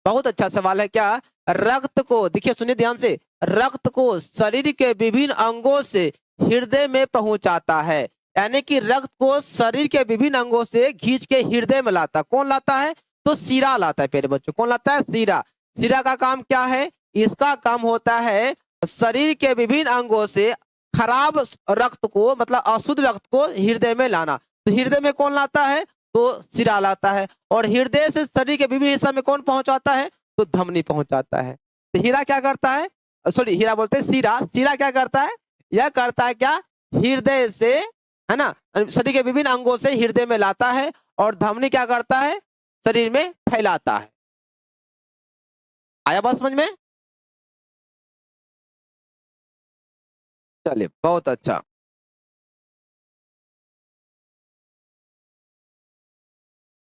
बहुत अच्छा सवाल है। क्या, रक्त को देखिए सुनिए ध्यान से, रक्त को शरीर के विभिन्न अंगों से हृदय में पहुंचाता है। यानी कि रक्त को शरीर के विभिन्न अंगों से खींच के हृदय में लाता, कौन लाता है, तो शिरा लाता है प्यारे बच्चों। कौन लाता है, शिरा। शिरा का काम क्या है, इसका काम होता है शरीर के विभिन्न अंगों से खराब रक्त को, मतलब अशुद्ध रक्त को हृदय में लाना। तो हृदय में कौन लाता है, तो शिरा लाता है। और हृदय से शरीर के विभिन्न हिस्सा में कौन पहुंचाता है, तो धमनी पहुंचाता है। तो हीरा क्या करता है, सॉरी हीरा बोलते हैं शिरा, शिरा क्या करता है, यह करता है क्या, हृदय से है ना, शरीर के विभिन्न अंगों से हृदय में लाता है और धमनी क्या करता है, शरीर में फैलाता है। आया बात समझ में? चलिए बहुत अच्छा।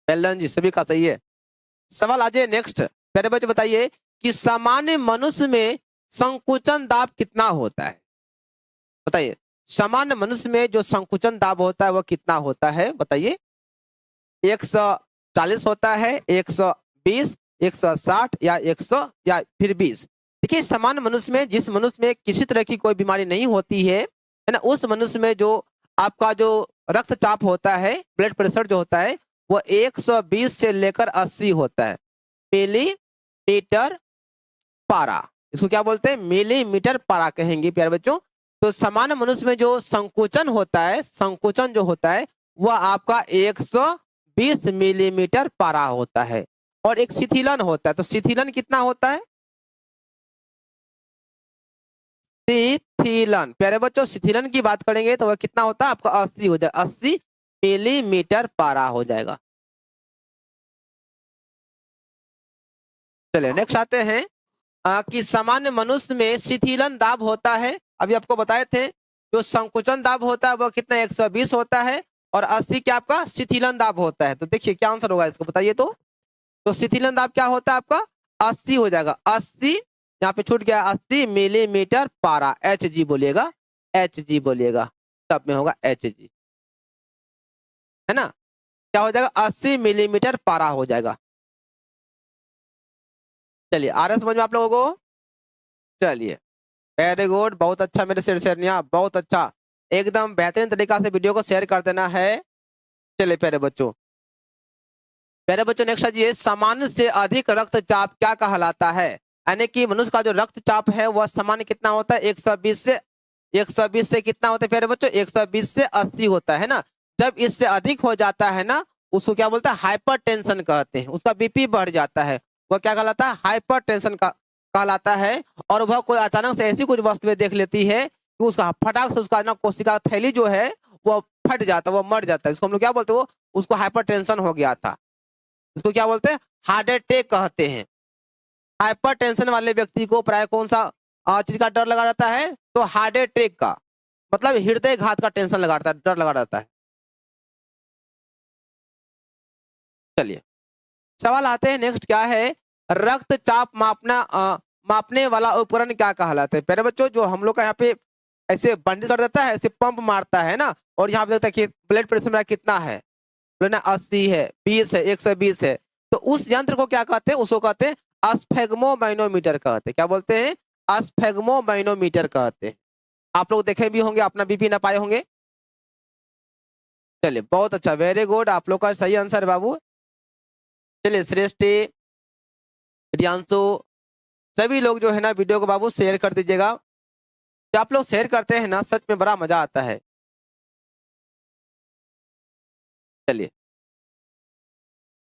वेल डन जी, सभी का सही है। सवाल आ जाए नेक्स्ट। प्यारे बच्चे बताइए कि सामान्य मनुष्य में संकुचन दाब कितना होता है? बताइए, सामान्य मनुष्य में जो संकुचन दाब होता है वो कितना होता है बताइए? 140 होता है, 120, 160 या 100 या फिर 20? देखिए, सामान्य मनुष्य में, जिस मनुष्य में किसी तरह की कोई बीमारी नहीं होती है ना, उस मनुष्य में जो आपका जो रक्तचाप होता है, ब्लड प्रेशर जो होता है, वो 120 से लेकर 80 होता है मिलीमीटर पारा। इसको क्या बोलते हैं? मिलीमीटर पारा कहेंगे प्यारे बच्चों। तो सामान्य मनुष्य में जो संकुचन होता है, संकुचन जो होता है वह आपका 120 मिलीमीटर पारा होता है। और एक शिथिलन होता है, तो शिथिलन कितना होता है? शिथिलन प्यारे बच्चों, शिथिलन की बात करेंगे तो वह कितना होता है आपका? 80 हो जाएगा, 80 मिलीमीटर पारा हो जाएगा। चलिए नेक्स्ट आते हैं कि सामान्य मनुष्य में शिथिलन दाब होता है, अभी आपको बताए थे। जो संकुचन दाब होता है वो कितना? 120 होता है और 80 क्या आपका शिथिलन दाब होता है। तो देखिए क्या आंसर होगा इसको बताइए तो शिथिलन दाब क्या होता है आपका? 80 हो जाएगा, 80, यहाँ पे छूट गया 80 मिलीमीटर पारा, एच जी बोलिएगा, एच जी बोलिएगा, तब में होगा एच जी, है ना। क्या हो जाएगा? 80 मिलीमीटर पारा हो जाएगा। चलिए आ रहा है समझ में आप लोगों को? चलिए वेरी गुड, बहुत अच्छा मेरे शेर शेरनिया, बहुत अच्छा, एकदम बेहतरीन तरीका से वीडियो को शेयर कर देना है। चलिए प्यारे बच्चों नेक्स्ट है, सामान्य से अधिक रक्तचाप क्या कहलाता है? यानी कि मनुष्य का जो रक्तचाप है वह सामान्य कितना होता है? 120 से कितना होता है प्यारे बच्चों? 120 से 80 होता है ना। जब इससे अधिक हो जाता है ना, उसको क्या बोलते हैं? हाइपर टेंशन कहते हैं। उसका बीपी बढ़ जाता है, वह क्या कहलाता है? हाइपर टेंशन का कहलाता है। और वह कोई अचानक से ऐसी कुछ वस्तुएं देख लेती है कि उसका फटाक से उसका ना कोशिका थैली जो है वो फट जाता है, वो मर जाता है। इसको हम लोग क्या बोलते हैं? वो उसको हाइपर टेंशन हो गया था। इसको क्या बोलते हैं? हार्ट अटैक कहते हैं। हाइपर टेंशन वाले व्यक्ति को प्राय कौन सा चीज का डर लगा रहता है? तो हार्ट अटैक का, मतलब हृदय घात का टेंशन लगा रहता है, डर लगा रहता है। चलिए सवाल आते हैं नेक्स्ट, क्या है? रक्तचाप मापने वाला उपकरण क्या कहलाता है? प्यारे बच्चों, जो हम लोग का यहाँ पे ऐसे बंडिल कर देता है, ऐसे पंप मारता है ना, और यहाँ पे देखता है कि ब्लड प्रेशर मेरा कितना है, ना 80 है, 20 है, 120 है। तो उस यंत्र को क्या कहते हैं? उसको कहते हैं अस्फेग्मोमाइनोमीटर कहते हैं। क्या बोलते हैं? अस्फेग्मोमाइनोमीटर कहते हैं। आप लोग देखे भी होंगे, अपना बीपी ना पाए होंगे। चलिए बहुत अच्छा, वेरी गुड, आप लोग का सही आंसर है बाबू। चलिए श्रेष्ठी, रियांशु, सभी लोग जो है ना वीडियो को बाबू शेयर कर दीजिएगा। जब आप लोग शेयर करते हैं ना, सच में बड़ा मजा आता है। चलिए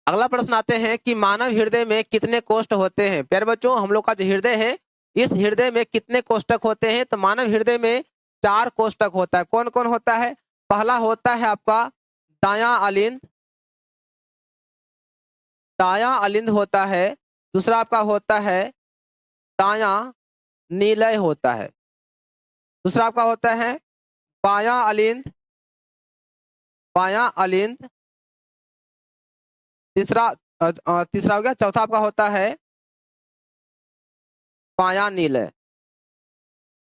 अगला प्रश्न आते हैं कि मानव हृदय में कितने कोष्ठ होते हैं? प्यारे बच्चों, हम लोग का जो हृदय है, इस हृदय में कितने कोष्ठक होते हैं? तो मानव हृदय में 4 कोष्ठक होता है। कौन कौन होता है? पहला होता है आपका दायां अलिंद, दायां अलिंद होता है। दूसरा आपका होता है दायां नीलय होता है। दूसरा आपका होता है बायां अलिंद, बायां अलिंद। तीसरा तीसरा हो गया। चौथा आपका होता है बायां नीलय,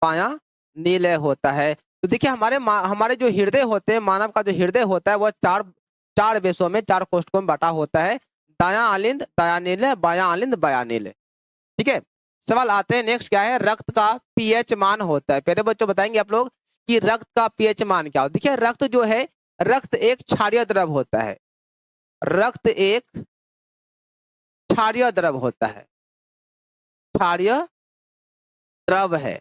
बायां नीलय होता है। तो देखिए हमारे जो हृदय होते हैं, मानव का जो हृदय होता है वह चार चार बेसों में, 4 कोष्ठकों में बटा होता है। दायां अलिंद, दायां नीलय, बायां अलिंद, बायां नीलय। ठीक है। सवाल आते हैं नेक्स्ट, क्या है? रक्त का पीएच मान होता है। पहले बच्चों बताएंगे आप लोग कि रक्त का पीएच मान क्या होता है। देखिए रक्त जो है, रक्त एक क्षारीय द्रव होता है। रक्त एक क्षारीय द्रव होता है, क्षारीय द्रव है।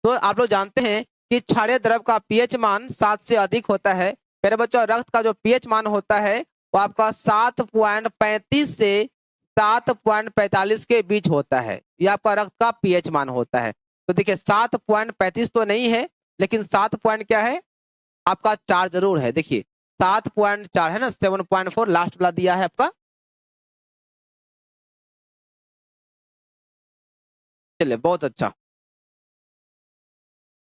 तो आप लोग जानते हैं कि क्षारीय द्रव का पीएच मान 7 से अधिक होता है। मेरे बच्चों, रक्त का जो पीएच मान होता है वो आपका 7.35 से 7.45 के बीच होता है। ये आपका रक्त का पीएच मान होता है। तो देखिए 7.35 तो नहीं है, लेकिन 7 पॉइंट क्या है? आपका 4 ज़रूर है। देखिए 7.4 है ना, 7.4 लास्ट वाला दिया है आपका। चलिए बहुत अच्छा।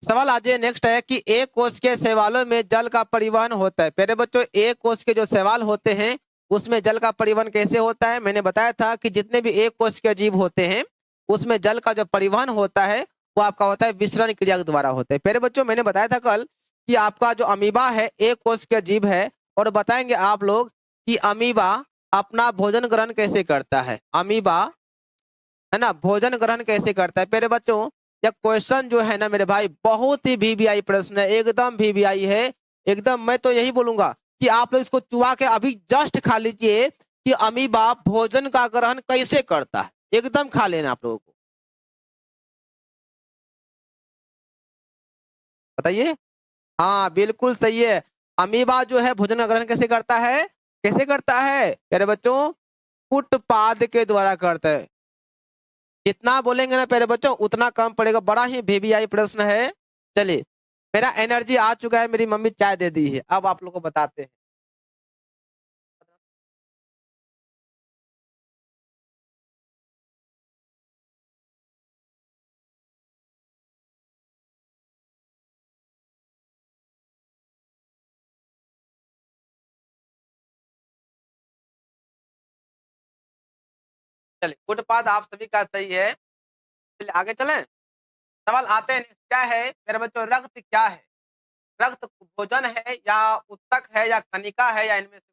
सवाल आज ये नेक्स्ट है कि एक कोश के शैवालों में जल का परिवहन होता है। प्यारे बच्चों, एक कोश के जो शैवाल होते हैं उसमें जल का परिवहन कैसे होता है? मैंने बताया था कि जितने भी एक कोश के जीव होते हैं उसमें जल का जो परिवहन होता है वो आपका होता है विसरण क्रिया के द्वारा होता है। प्यारे बच्चों, मैंने बताया था कल कि आपका जो अमीबा है एक कोश के जीव है, और बताएंगे आप लोग कि अमीबा अपना भोजन ग्रहण कैसे करता है। अमीबा है ना भोजन ग्रहण कैसे करता है। मेरे बच्चों, यह क्वेश्चन जो है ना मेरे भाई बहुत ही वीवीआई प्रश्न है, एकदम वीवीआई है। एकदम मैं तो यही बोलूंगा कि आप लोग इसको चुवा के अभी जस्ट खा लीजिए कि अमीबा भोजन का ग्रहण कैसे करता है, एकदम खा लेना आप लोगों को। बताइए। हाँ बिल्कुल सही है। अमीबा जो है भोजन का ग्रहण कैसे करता है? कैसे करता है मेरे बच्चों? फुटपाथ के द्वारा करता है। जितना बोलेंगे ना प्यारे बच्चों उतना कम पड़ेगा, बड़ा ही वीवीआई प्रश्न है। चलिए, मेरा एनर्जी आ चुका है, मेरी मम्मी चाय दे दी है, अब आप लोग को बताते हैं। चलिए, फुटपाथ आप सभी का सही है। चलिए आगे चलें। सवाल आते हैं next, क्या है मेरे बच्चों? रक्त क्या है? रक्त भोजन है या उत्तक है या कनिका है या इनमें से?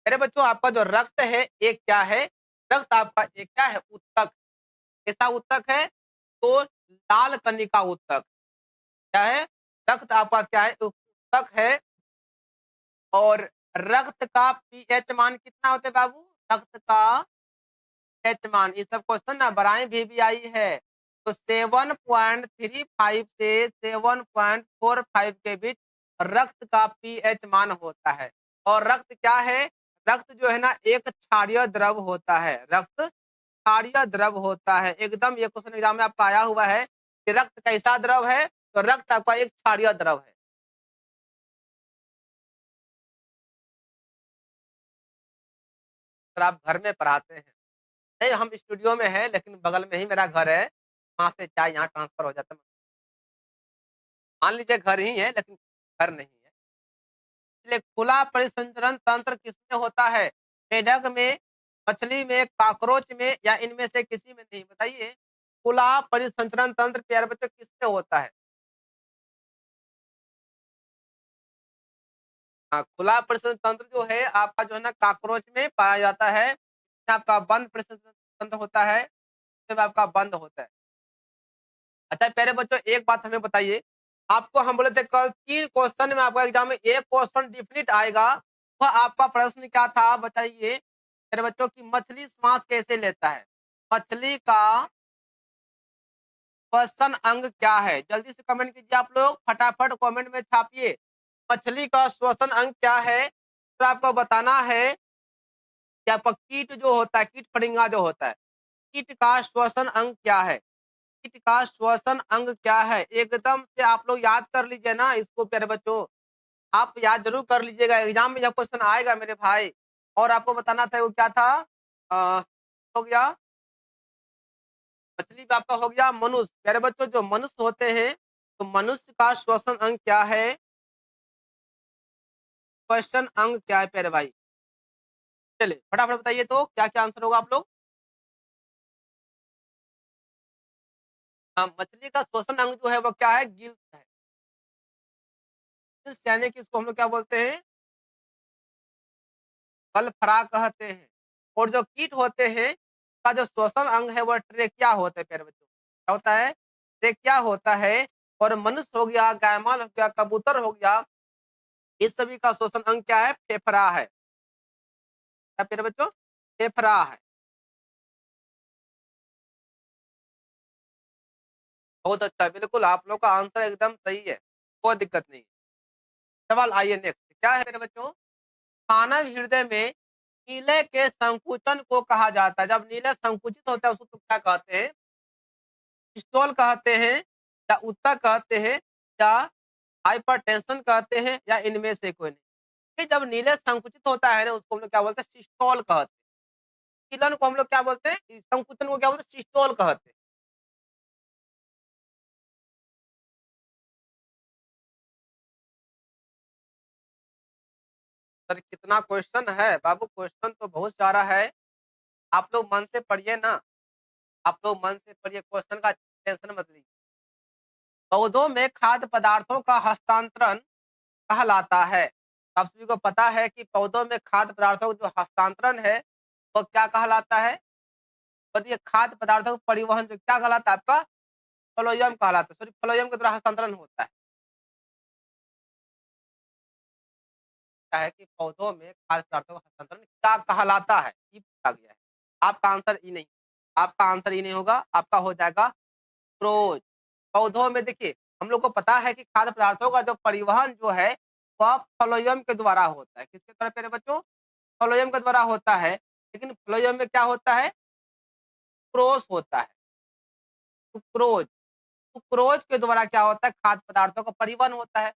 मेरे बच्चों, आपका जो रक्त है एक क्या है? रक्त आपका एक क्या है? उत्तक। कैसा उत्तक है? तो लाल कनिका उत्तक। क्या है? रक्त आपका क्या है? उत्तक है। और रक्त का पीएच मान कितना होता है बाबू? रक्त का पीएच मान, ये सब क्वेश्चन ना बराई वीवीआई है। तो 7.35 से 7.45 के बीच रक्त का पीएच मान होता है। और रक्त क्या है? रक्त जो है ना एक क्षारीय द्रव होता है। रक्त क्षारीय द्रव होता है। एकदम ये क्वेश्चन एग्जाम में आपका आया हुआ है कि रक्त कैसा द्रव है? तो रक्त आपका एक क्षारीय द्रव है। अगर आप घर में पढ़ाते हैं, नहीं हम स्टूडियो में हैं लेकिन बगल में ही मेरा घर है, वहाँ से चाय यहाँ ट्रांसफर हो जाता है। मान लीजिए घर ही है लेकिन घर नहीं है। इसलिए खुला परिसंचरण तंत्र किसमें होता है? मेढक में, मछली में, कॉकरोच में या इनमें से किसी में नहीं? बताइए। खुला परिसंचरण तंत्र प्यारे बच्चों किसमें होता है? हाँ, खुला परिसंचरण तंत्र जो है आपका जो है ना कॉकरोच में पाया जाता है। इसमें आपका बंद परिसंचरण तंत्र होता है, इसमें आपका बंद होता है। अच्छा प्यारे बच्चों, एक बात हमें बताइए, आपको हम बोले थे कल 3 क्वेश्चन में आपका एग्जाम में एक क्वेश्चन डिफिनिट आएगा। वह आपका प्रश्न क्या था बताइए मेरे बच्चों की? मछली श्वास कैसे लेता है? मछली का श्वसन अंग क्या है? जल्दी से कमेंट कीजिए आप लोग, फटाफट कमेंट में छापिए। मछली का श्वसन अंग क्या है? तो आपको बताना है कि आपका कीट जो होता है, कीट फड़िंगा जो होता है, कीट का श्वसन अंग क्या है? कीट का श्वसन अंग क्या है? एकदम से आप लोग याद कर लीजिए ना इसको प्यारे बच्चों। आप याद जरूर कर लीजिएगा, एग्जाम में जब क्वेश्चन आएगा मेरे भाई। और आपको बताना था वो क्या था? हो गया मछली का, आपका हो गया मनुष्य। प्यारे बच्चों, जो मनुष्य होते हैं तो मनुष्य का श्वसन अंग क्या है? श्वसन अंग क्या है प्यारे भाई? चलिए फटाफट बताइए तो क्या क्या आंसर होगा आप लोग। हाँ, मछली का श्वसन अंग जो है वो क्या है? गिल्स है। गिल्स यानी कि इसको हम लोग क्या बोलते हैं? गलफड़ा कहते हैं। और जो कीट होते हैं का जो श्वसन अंग है वो ट्रेकिया होता है प्यारे बच्चों। क्या होता है? ट्रेकिया होता है। और मनुष्य हो गया, गायमाल हो गया, कबूतर हो गया, इस सभी का श्वसन अंग क्या है? फेफड़ा है। क्या प्यारे बच्चों? फेफड़ा है। बहुत अच्छा, बिल्कुल आप लोग का आंसर एकदम सही है, कोई दिक्कत नहीं। सवाल आइए नेक्स्ट, क्या है मेरे बच्चों? मानव हृदय में नीले के संकुचन को कहा जाता है। जब नीले संकुचित होता है उसको तो क्या कहते हैं? पिस्तौल कहते हैं या उत्तक कहते हैं या हाइपरटेंशन कहते हैं या इनमें से कोई नहीं? कि जब नीले संकुचित होता है ना उसको हम लोग क्या बोलते हैं सिस्टोल कहते हैं। विचलन को हम लोग क्या बोलते हैं? इस संकुचन को क्या बोलते हैं? सिस्टोल कहते हैं। सर कितना क्वेश्चन है बाबू, क्वेश्चन तो बहुत सारा है। आप लोग मन से पढ़िए ना, आप लोग मन से पढ़िए, क्वेश्चन का टेंशन मत लीजिए। पौधों में खाद्य पदार्थों का हस्तांतरण कहलाता है। आप सभी को पता है कि पौधों में खाद्य पदार्थों का जो हस्तांतरण है वो क्या कहलाता है? बताइए, खाद्य पदार्थों का परिवहन जो क्या कहलाता है आपका? फ्लोएम कहलाता है। सॉरी, फ्लोएम के द्वारा हस्तांतरण होता है। क्या है कि पौधों में खाद्य पदार्थों का हस्तांतरण क्या कहलाता है? ये पूछा गया है। आपका आंसर ई नहीं, आपका आंसर ई नहीं होगा, आपका हो जाएगा क्रोज। पौधों में देखिए, हम लोग को पता है कि खाद्य पदार्थों का जो परिवहन जो है वह फ्लोएम के द्वारा होता है। किसके द्वारा प्यारे बच्चों? फ्लोएम के द्वारा होता है। लेकिन फ्लोएम में क्या होता है? क्रोस होता है, सुक्रोज। सुक्रोज के द्वारा क्या होता है? खाद्य पदार्थों का परिवहन होता है।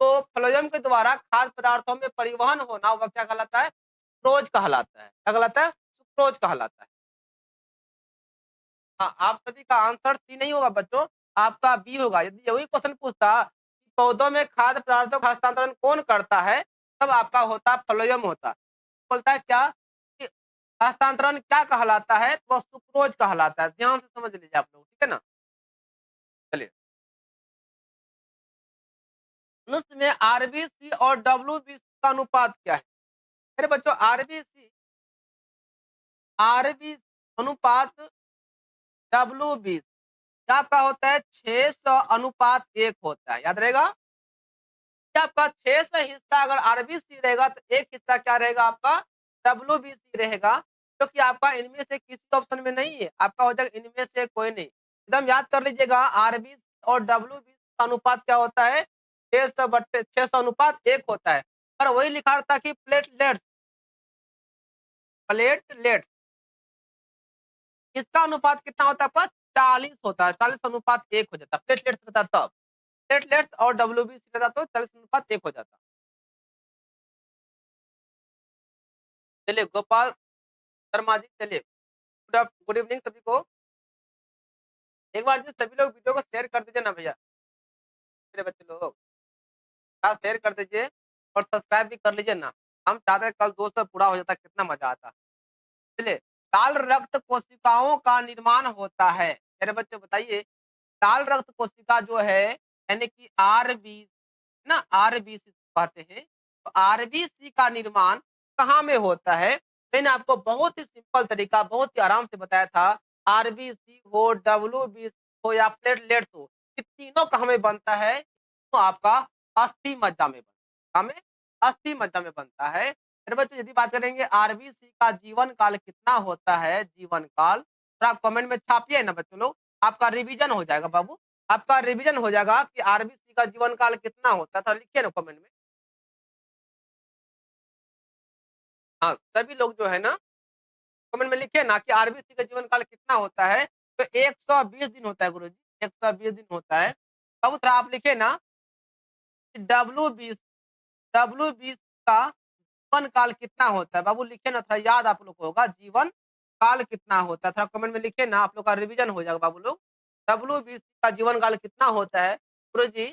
तो फ्लोएम के द्वारा खाद्य पदार्थों में परिवहन होना वह क्या कहलाता है? क्रोज कहलाता है। क्या कहलाता है? सुक्रोज कहलाता है। हाँ, आप सभी का आंसर सी नहीं होगा बच्चों, आपका बी होगा। यदि वही क्वेश्चन पूछता कि पौधों में खाद्य पदार्थों का हस्तांतरण कौन करता है, तब आपका होता फ्लोएम होता। बोलता है क्या कि हस्तांतरण क्या कहलाता है? तो वह सुक्रोज कहलाता है। ध्यान से समझ लीजिए आप लोग, ठीक है ना? चलिए, मनुष्य में आरबीसी और डब्ल्यूबीसी का अनुपात क्या है? मेरे बच्चों, आरबीसी आरबीसी अनुपात डब्ल्यूबीसी क्या आपका होता है? 600 अनुपात 1 होता है। याद रहेगा? कि आपका 600 हिस्सा अगर आरबीसी रहेगा तो एक हिस्सा क्या रहेगा आपका? डब्ल्यूबीसी रहेगा, जो कि आपका इनमें से किसी ऑप्शन में नहीं है। आपका हो जाएगा इनमें से कोई नहीं। एकदम याद कर लीजिएगा, आरबीसी और डब्ल्यूबीसी का अनुपात क्या होता है? 600 अनुपात 1 होता है। और वही लिखा रहता कि प्लेटलेट्स, प्लेटलेट्स इसका अनुपात कितना होता है आपका? 40 होता है। 40 अनुपात 1 हो जाता है। प्लेटलेट्स रहता तब। प्लेटलेट्स और डब्ल्यूबीसी रहता तो 40 अनुपात 1 हो जाता। चलिए गोपाल शर्मा जी, चलिए गुड इवनिंग सभी को। एक बार जी सभी लोग वीडियो को शेयर कर दीजिए ना भैया, मेरे बच्चे लोग शेयर कर दीजिए और सब्सक्राइब भी कर लीजिए ना। हम चाहते हैं कल 200 पूरा हो जाता, कितना मजा आता। चलिए, लाल रक्त कोशिकाओं का निर्माण होता है। मेरे बच्चे बताइए, लाल रक्त कोशिका जो है यानी कि आरबी ना, आरबीसी कहते हैं। तो आरबीसी का निर्माण कहाँ में होता है? मैंने आपको बहुत ही सिंपल तरीका, बहुत ही आराम से बताया था। आरबीसी हो, डब्ल्यूबीसी हो या प्लेटलेट्स हो, ये तीनों कहाँ में बनता है? तो आपका अस्थि मज्जा में बनता है। में अस्थि मज्जा में बनता है। मेरे बच्चों, यदि बात करेंगे आरबीसी का जीवन काल कितना होता है, जीवन काल थोड़ा कमेंट में छापिए ना बच्चों लोग, आपका रिवीजन हो जाएगा बाबू। आपका रिवीजन हो जाएगा कि आरबीसी का जीवन काल कितना होता है, थोड़ा लिखिए ना कमेंट में। हाँ, सभी लोग जो है ना कमेंट में लिखिए ना कि आरबीसी का जीवन काल कितना होता है। तो 120 दिन होता है गुरुजी, 120 दिन होता है। अब थोड़ा आप लिखिए ना डब्ल्यू 20 का जीवन काल कितना होता है? बाबू लिखे ना, थोड़ा याद आप लोग को होगा जीवन काल कितना होता है। थोड़ा कमेंट में लिखे ना, आप लोग का रिवीजन हो जाएगा बाबू लोग। डब्ल्यू का जीवन काल कितना होता है गुरुजी?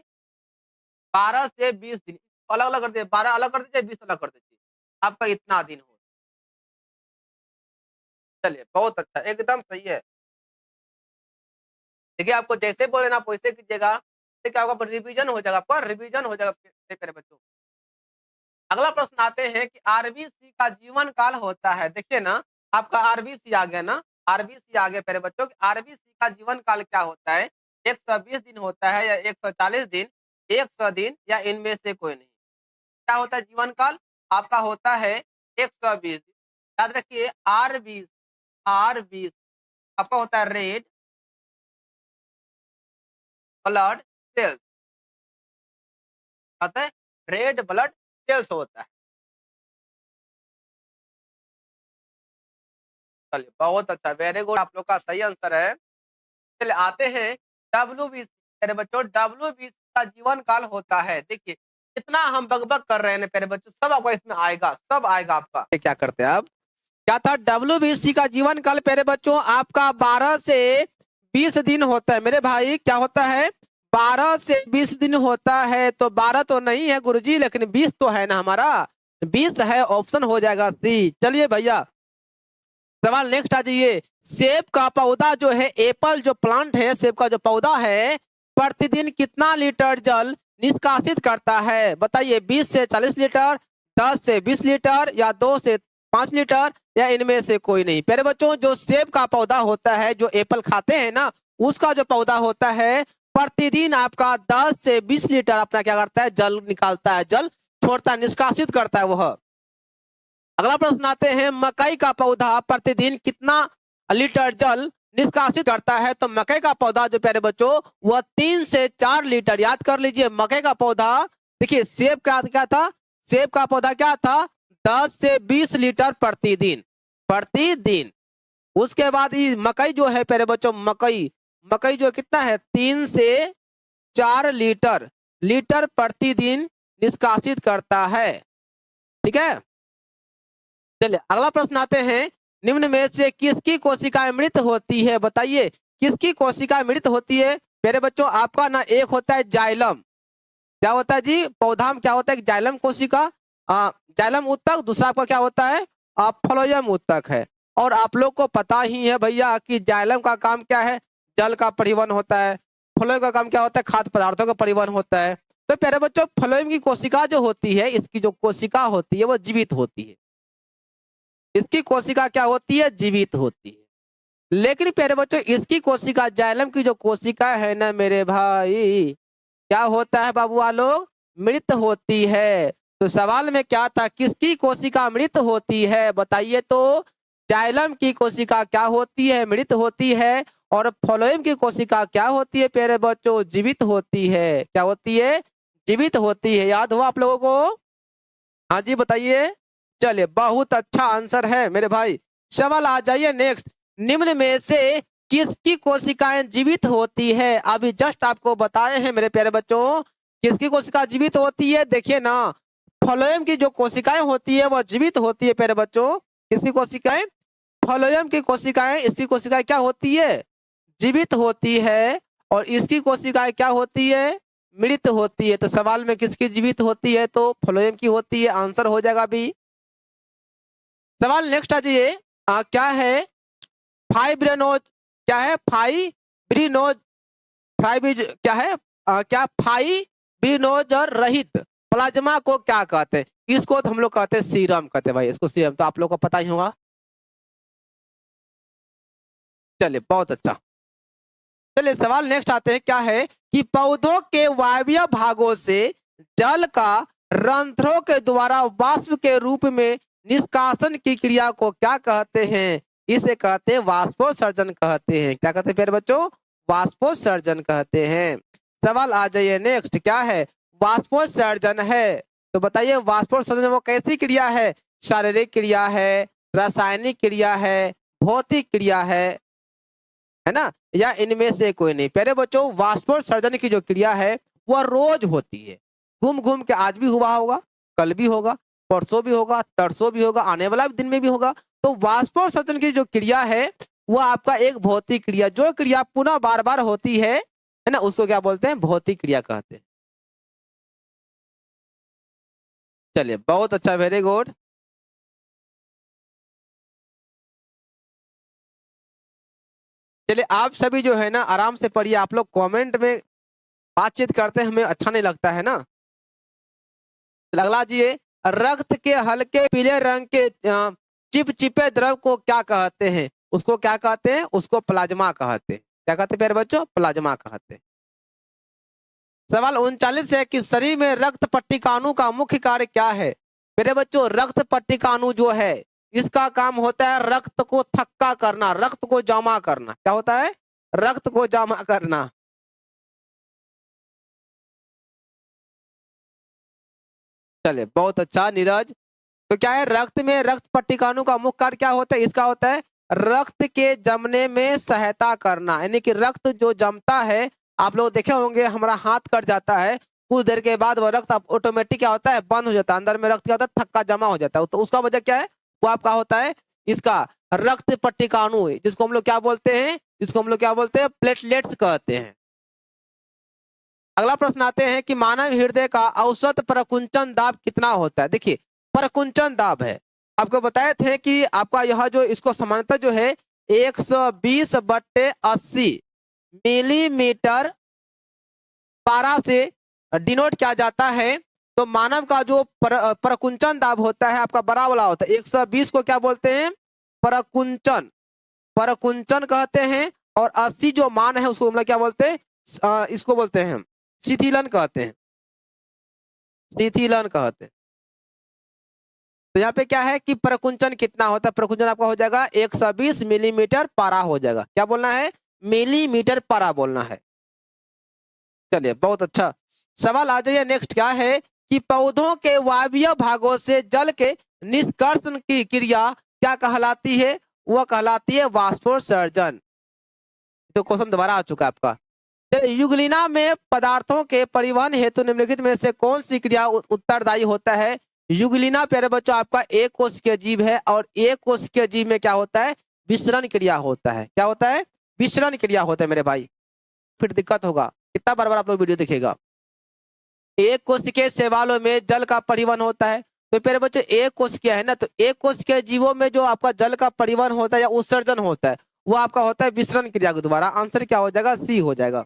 12 से 20 दिन। अलग अलग कर दीजिए, 12 अलग कर दीजिए, 20 अलग कर दीजिए, आपका इतना दिन हो। चलिए बहुत अच्छा, एकदम सही है। देखिए, आपको जैसे बोले ना आप वैसे कीजिएगा, तो क्या होगा? रिवीजन हो जाएगा, आपका रिवीजन हो जाएगा मेरे बच्चों। अगला प्रश्न आते हैं कि आरबीसी का जीवन काल होता है। देखिए ना, आपका आरबीसी आ गया ना, आरबीसी आ गया मेरे बच्चों। आरबीसी का जीवन काल क्या होता है? 120 दिन होता है या 140 दिन, 100 दिन या इनमें से कोई नहीं? क्या होता है जीवन काल? आपका होता है 120 दिन। याद रखिए, आर बीस आपका होता है रेड ब्लड सेल्स, आता है रेड ब्लड सेल्स होता है। चलिए बहुत अच्छा, वेरी गुड, आप लोग का सही आंसर है। चलिए आते हैं डब्ल्यू बी सी। मेरे बच्चों, डब्ल्यू बी का जीवन काल होता है। देखिए इतना हम बकबक कर रहे हैं ना प्यारे बच्चों, सब आपका इसमें आएगा, सब आएगा आपका। क्या करते हैं आप, क्या था, डब्ल्यूबीसी का जीवन काल प्यारे बच्चों आपका 12 से 20 दिन होता है मेरे भाई। क्या होता है, 12 से 20 दिन होता है। तो 12 तो नहीं है गुरुजी, लेकिन 20 तो है ना हमारा, 20 है, ऑप्शन हो जाएगा सी। चलिए भैया सवाल नेक्स्ट आ जाइए। सेब का पौधा जो है, एप्पल जो प्लांट है, सेब का जो पौधा है, प्रतिदिन कितना लीटर जल निष्कासित करता है? बताइए, 20 से 40 लीटर, 10 से 20 लीटर, या 2 से 5 लीटर, या इनमें से कोई नहीं। प्यारे बच्चों जो सेब का पौधा होता है, जो एप्पल खाते हैं ना, उसका जो पौधा होता है, प्रतिदिन आपका 10 से 20 लीटर अपना क्या करता है, जल निकालता है, जल छोड़ता है, निष्कासित करता है वह। अगला प्रश्न आते हैं, मकई का पौधा प्रतिदिन कितना लीटर जल निष्कासित करता है? तो मकई का पौधा जो प्यारे बच्चों वह 3 से 4 लीटर, याद कर लीजिए। मकई का पौधा, देखिए सेब का क्या था, सेब का पौधा क्या था, 10 से 20 लीटर प्रतिदिन, प्रतिदिन। उसके बाद ये मकई जो है प्यारे बच्चों, मकई, मकई जो कितना है, 3 से 4 लीटर, लीटर प्रतिदिन निष्कासित करता है। ठीक है, चलिए अगला प्रश्न आते हैं, निम्न में से किसकी कोशिकाएं मृत होती है? बताइए किसकी कोशिकाएं मृत होती है? मेरे बच्चों आपका ना एक होता है जाइलम, क्या होता है जी, पौधा में क्या होता है, जाइलम कोशिका, जाइलम उत्तक। दूसरा आपका क्या होता है, फ्लोएम उत्तक है। और आप लोग को पता ही है भैया कि जाइलम का काम क्या है, जल का परिवहन होता है। फ्लोएम का काम क्या होता है, खाद्य पदार्थों का परिवहन होता है। तो प्यारे बच्चों फ्लोएम की कोशिका जो होती है, इसकी जो कोशिका होती है वो जीवित होती है, इसकी कोशिका क्या होती है, जीवित होती है। लेकिन प्यारे बच्चों इसकी कोशिका, जाइलम की जो कोशिका है ना मेरे भाई, क्या होता है बाबू लोग, मृत होती है। तो सवाल में क्या था, किसकी कोशिका मृत होती है? बताइए तो, जाइलम की कोशिका क्या होती है, मृत होती है। और फ्लोएम की कोशिका क्या होती है प्यारे बच्चों, जीवित होती है। क्या होती है, जीवित होती है। याद हुआ आप लोगों को? हाँ जी बताइए। चलिए बहुत अच्छा आंसर है मेरे भाई। सवाल आ जाइए नेक्स्ट, निम्न में से किसकी कोशिकाएं जीवित होती है? अभी जस्ट आपको बताए हैं मेरे प्यारे बच्चों, किसकी कोशिका जीवित होती है। देखिए ना, फ्लोएम की जो कोशिकाएं होती है वह जीवित होती है प्यारे बच्चों। किसकी कोशिकाएं, फ्लोएम की कोशिकाएं, इसकी कोशिकाएं क्या होती है, जीवित होती है। और इसकी कोशिकाएं क्या होती है, मृत होती है। तो सवाल में किसकी जीवित होती है, तो फ्लोएम की होती है, आंसर हो जाएगा अभी। सवाल नेक्स्ट आ जाइए, क्या है, फाइब्रिनोज, क्या है, फाइब्रिनोज, फाइब्रिज क्या है, क्या फाइब्रिनोज रहित प्लाज्मा को क्या कहते हैं? इसको तो हम लोग कहते हैं सीरम कहते हैं भाई, इसको सीरम तो आप लोग को पता ही होगा। चलिए बहुत अच्छा। चलिए सवाल नेक्स्ट आते हैं, क्या है कि पौधों के वायवीय भागों से जल का रंध्रों के द्वारा वाष्प के रूप में निष्कासन की क्रिया को क्या कहते हैं? इसे कहते हैं वाष्पोत्सर्जन कहते हैं। क्या कहते हैं प्यारे बच्चों, वाष्पोत्सर्जन कहते हैं। सवाल आ जाइए नेक्स्ट, क्या है, वाष्पोत्सर्जन है। तो बताइए वाष्पोत्सर्जन वो कैसी क्रिया है, शारीरिक क्रिया है, रासायनिक क्रिया है, भौतिक क्रिया है ना, या इनमें से कोई नहीं? प्यारे बच्चों वाष्पोत्सर्जन की जो क्रिया है वह रोज होती है, घूम घूम के, आज भी हुआ होगा, कल भी होगा, परसों भी होगा, तरसों भी होगा, आने वाला दिन में भी होगा। तो वाष्पोत्सर्जन की जो क्रिया है वो आपका एक भौतिक क्रिया, जो क्रिया पुनः बार बार होती है ना, उसको क्या बोलते हैं, भौतिक क्रिया कहते हैं। चलिए बहुत अच्छा, वेरी गुड। चलिए आप सभी जो है ना आराम से पढ़िए, आप लोग कमेंट में बातचीत करते हैं हमें अच्छा नहीं लगता है ना। अगला जी, रक्त के हल्के पीले रंग के चिपचिपे द्रव को क्या कहते हैं? उसको क्या कहते हैं, उसको प्लाज्मा कहते हैं। क्या कहते हैं प्यारे बच्चों, प्लाज्मा कहते हैं। सवाल 39 है कि शरीर में रक्त पट्टिकाणु का मुख्य कार्य क्या है? मेरे बच्चों रक्त पट्टिकाणु जो है इसका काम होता है रक्त को थक्का करना, रक्त को जमा करना। क्या होता है, रक्त को जमा करना। चले बहुत अच्छा नीरज। तो क्या है, रक्त में रक्त पट्टिकाणु का मुख्य कार्य क्या होता है, इसका होता है रक्त के जमने में सहायता करना, यानी कि रक्त जो जमता है आप लोग देखे होंगे हमारा हाथ कट जाता है, कुछ देर के बाद वो रक्त ऑटोमेटिक क्या होता है, बंद हो जाता है, अंदर में रक्त क्या होता है, थक्का जमा हो जाता है। तो उसका वजह क्या है, वो आपका होता है इसका रक्त पट्टिकाणु, जिसको हम लोग क्या बोलते हैं, जिसको हम लोग क्या बोलते हैं, प्लेटलेट्स कहते हैं। अगला प्रश्न आते हैं कि मानव हृदय का औसत प्रकुंचन दाब कितना होता है। देखिए प्रकुंचन दाब है, आपको बताए थे कि आपका यह जो इसको सामान्यतः जो है 120/80 मिलीमीटर पारा से डिनोट किया जाता है। तो मानव का जो प्रकुंचन दाब होता है आपका बड़ा वाला होता है, 120 को क्या बोलते हैं, प्रकुंचन, प्रकुंचन कहते हैं। और 80 जो मान है उसको हम लोग क्या बोलते हैं, इसको बोलते हैं शिथिलन कहते हैं, शिथिलन कहते हैं। तो यहाँ पे क्या है कि प्रकुंचन कितना होता है, प्रकुंचन आपका हो जाएगा 120 मिलीमीटर पारा हो जाएगा। क्या बोलना है, मिलीमीटर पारा बोलना है। चलिए बहुत अच्छा सवाल। आ जाइए नेक्स्ट क्या है कि पौधों के वायवीय भागों से जल के निष्कर्षण की क्रिया क्या कहलाती है, वह कहलाती है वाष्पोत्सर्जन। तो क्वेश्चन दोबारा आ चुका है आपका। युगलिना में पदार्थों के परिवहन हेतु निम्नलिखित में से कौन सी क्रिया उत्तरदायी होता है। युगलिना प्यारे बच्चों आपका एक कोशिकीय जीव है, और एक कोशिकीय जीव में क्या होता है, विसरण क्रिया होता है। क्या होता है, विसरण क्रिया होता है मेरे भाई, फिर दिक्कत होगा। कितना बार बार आप लोग वीडियो देखेगा। एक कोशिकीय शैवालों में जल का परिवहन होता है। तो प्यारे बच्चों एक कोशिकीय है ना, तो एक कोशिकीय जीवों में जो आपका जल का परिवहन होता है या उत्सर्जन होता है वो आपका होता है विसरण क्रिया के द्वारा। आंसर क्या हो जाएगा, सी हो जाएगा।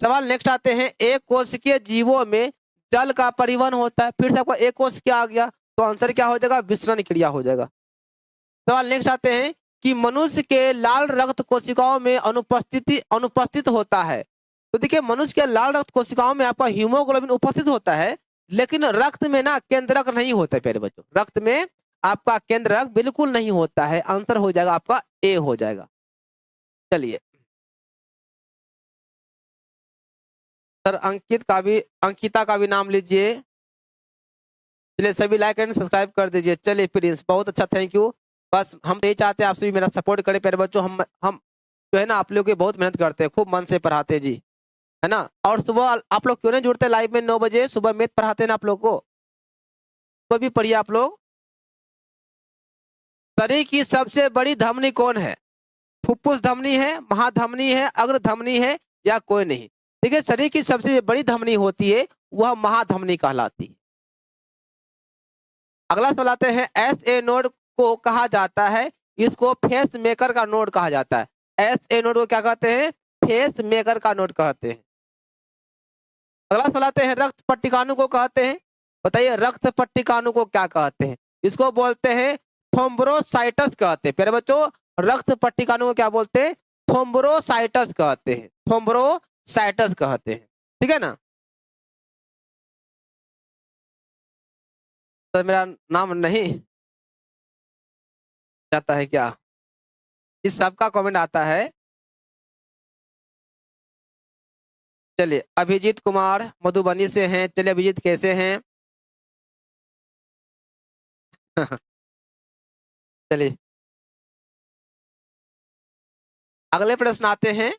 सवाल नेक्स्ट आते हैं, एक कोशिकीय जीवों में जल का परिवहन होता है, फिर से आपका एक कोशिकीय आ गया, तो आंसर क्या हो जाएगा, विसरण क्रिया हो जाएगा। सवाल नेक्स्ट आते हैं कि मनुष्य के लाल रक्त कोशिकाओं में अनुपस्थित होता है। तो देखिए मनुष्य के लाल रक्त कोशिकाओं में आपका हीमोग्लोबिन उपस्थित होता है, लेकिन रक्त में ना केंद्रक नहीं होता है प्यारे बच्चों, रक्त में आपका केंद्रक बिल्कुल नहीं होता है। आंसर हो जाएगा आपका ए हो जाएगा। चलिए सर अंकिता का भी नाम लीजिए। चलिए सभी लाइक एंड सब्सक्राइब कर दीजिए। चलिए प्रिंस बहुत अच्छा, थैंक यू। बस हम तो यही चाहते हैं आप सभी मेरा सपोर्ट करें प्यारे बच्चों। हम जो है ना आप लोग की बहुत मेहनत करते हैं, खूब मन से पढ़ाते हैं जी, है ना। और सुबह आप लोग क्यों नहीं जुड़ते लाइव में, 9 बजे सुबह मैथ पढ़ाते हैं ना आप लोग को, तो भी पढ़िए आप लोग। शरीर की सबसे बड़ी धमनी कौन है, फुफ्फुस धमनी है, महाधमनी है, अग्र धमनी है, या कोई नहीं। ठीक है, शरीर की सबसे बड़ी धमनी होती है वह महाधमनी कहलाती है। अगला सवाल आते हैं, एस ए नोड को कहा जाता है, इसको फेस मेकर का नोड कहा जाता है। एस ए नोड को क्या कहते हैं, फेस मेकर का नोड कहते हैं। अगला सवाल आते हैं, रक्त पट्टिकाणु को कहते हैं, बताइए रक्त पट्टिकाणु को क्या कहते हैं। इसको बोलते हैं थ्रोम्बोसाइटस कहते हैं। प्यारे बच्चों रक्त पट्टिकाणु को क्या बोलते हैं, थ्रोम्बोसाइटस कहते हैं, थ्रोम्बोसाइटस कहते हैं। ठीक है ना। तो मेरा नाम नहीं जाता है क्या, इस सबका कमेंट आता है। चलिए अभिजीत कुमार मधुबनी से हैं। चलिए अभिजीत कैसे हैं चलिए अगले प्रश्न आते हैं।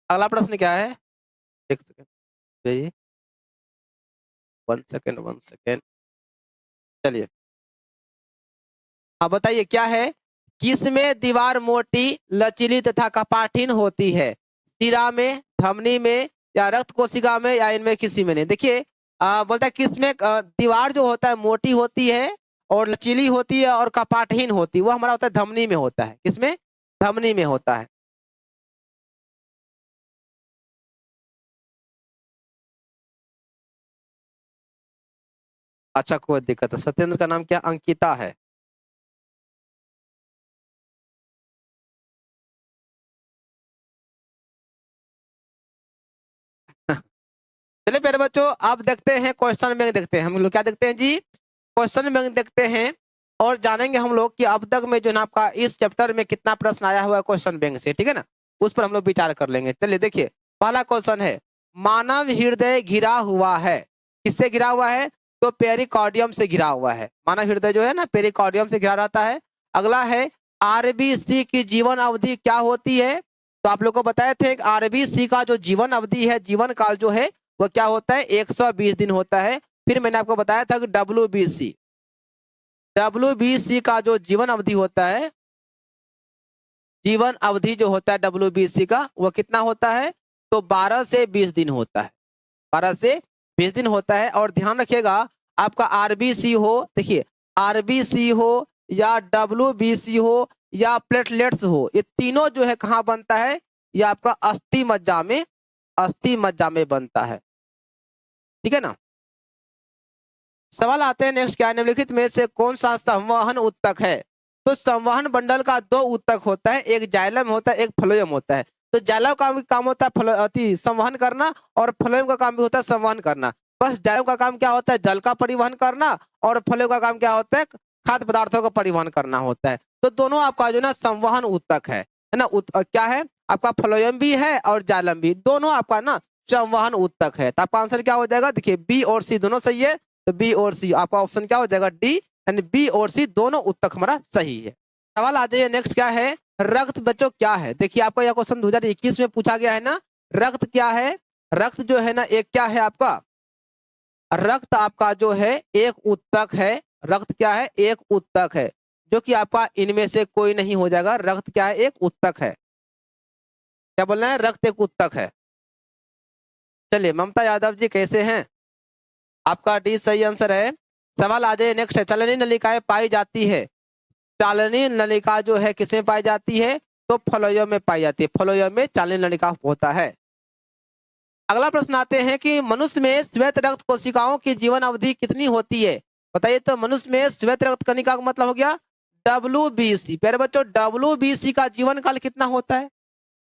अगला प्रश्न क्या है, एक सेकंड जाइए, 1 सेकंड। चलिए हाँ बताइए क्या है, किसमें दीवार मोटी लचीली तथा कपाटीन होती है, शिरा में, धमनी में, या रक्त कोशिका में, या इनमें किसी में नहीं। देखिए बोलता है किसमें दीवार जो होता है मोटी होती है और लचीली होती है और कपाटहीन होती है, वो हमारा होता है धमनी में होता है। किसमें, धमनी में होता है। अच्छा कोई दिक्कत है, सत्येंद्र का नाम क्या, अंकिता है। चलिए प्यारे बच्चों आप देखते हैं क्वेश्चन बैंक, देखते हैं हम लोग क्या देखते हैं जी, क्वेश्चन बैंक देखते हैं। और जानेंगे हम लोग कि अब तक में जो ना आपका इस चैप्टर में कितना प्रश्न आया हुआ है क्वेश्चन बैंक से, ठीक है ना, उस पर हम लोग विचार कर लेंगे। चलिए देखिए पहला क्वेश्चन है, मानव हृदय घिरा हुआ है, किससे घिरा हुआ है, तो पेरिकार्डियम से घिरा हुआ है। मानव हृदय जो है ना पेरिकार्डियम से घिरा रहता है। अगला है आरबीसी की जीवन अवधि क्या होती है, तो आप लोग को बताए थे कि आरबीसी का जो जीवन अवधि है, जीवन काल जो है वो क्या होता है, 120 दिन होता है। फिर मैंने आपको बताया था कि डब्ल्यूबीसी, डब्ल्यूबीसी का जो जीवन अवधि होता है, जीवन अवधि जो होता है डब्ल्यूबीसी का, वो कितना होता है, तो 12 से 20 दिन होता है, 12 से 20 दिन होता है। और ध्यान रखिएगा, आपका आरबीसी हो, देखिए आरबीसी हो या डब्ल्यूबीसी हो या प्लेटलेट्स हो, ये तीनों जो है कहाँ बनता है, ये आपका अस्थि मज्जा में, अस्थि मज्जा में बनता है। ठीक है ना। सवाल आते हैं नेक्स्ट, क्या है, निम्नलिखित में से कौन सा संवहन उत्तक है। तो संवहन मंडल का दो उत्तक होता है, एक जाइलम होता है, एक फ्लोएम होता है। तो जाइलम का भी काम होता है संवहन करना, और फ्लोएम का काम भी होता है संवहन करना। बस जाइलम का काम क्या होता है, जल का परिवहन करना, और फ्लोएम का काम क्या होता है, खाद्य पदार्थों का परिवहन करना होता है। तो दोनों आपका जो ना संवहन उत्तक है ना। क्या है आपका, फ्लोएम भी है और जाइलम भी, दोनों आपका ना संवहन उत्तक है। तो आपका आंसर क्या हो जाएगा, देखिए बी और सी दोनों सही है, तो बी और सी आपका ऑप्शन क्या हो जाएगा, डी, यानी बी और सी दोनों उत्तक हमारा सही है। सवाल आ जाइए नेक्स्ट, क्या है, रक्त बच्चों क्या है। देखिए आपका यह क्वेश्चन 2021 में पूछा गया है ना। रक्त क्या है, रक्त जो है ना एक क्या है आपका, रक्त आपका जो है एक उत्तक है। रक्त क्या है, एक उत्तक है, जो कि आपका इनमें से कोई नहीं हो जाएगा। रक्त क्या है, एक उत्तक है। क्या बोल रहे हैं, रक्त एक उत्तक है। चलिए ममता यादव जी कैसे हैं, आपका डी सही आंसर है। सवाल आ जाए नेक्स्ट है, चलनी नलिकाएं पाई जाती है। चालनी नलिका जो है किसमें पाई जाती है, तो फ्लोएम में पाई जाती है, फ्लोएम में चालनी नलिका होता है। अगला प्रश्न आते हैं कि मनुष्य में श्वेत रक्त कोशिकाओं की जीवन अवधि कितनी होती है। बताइए, तो मनुष्य में श्वेत रक्त कणिका का मतलब हो गया डब्ल्यूबीसी। प्यारे बच्चों, डब्ल्यूबीसी का जीवन काल कितना होता है,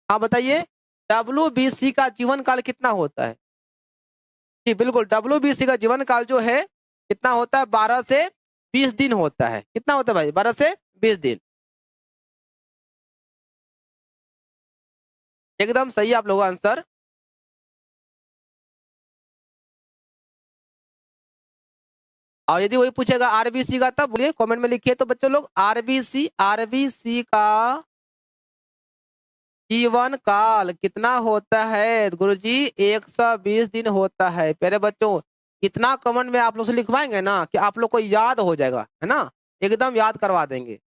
हाँ बताइए, डब्ल्यूबीसी का जीवन काल कितना होता है। जी बिल्कुल, डब्ल्यूबीसी का जीवन काल जो है कितना होता है, 12 से 20 दिन होता है। कितना होता है भाई, 12 से 20 दिन। एकदम सही आप लोगों का आंसर। और यदि वही पूछेगा आरबीसी का, तब बोलिए कमेंट में लिखिए। तो बच्चों लोग, आरबीसी, आरबीसी का जीवन काल कितना होता है गुरुजी, 120 दिन होता है। प्यारे बच्चों, इतना कमेंट में आप लोग से लिखवाएंगे ना कि आप लोग को याद हो जाएगा, है ना, एकदम याद करवा देंगे।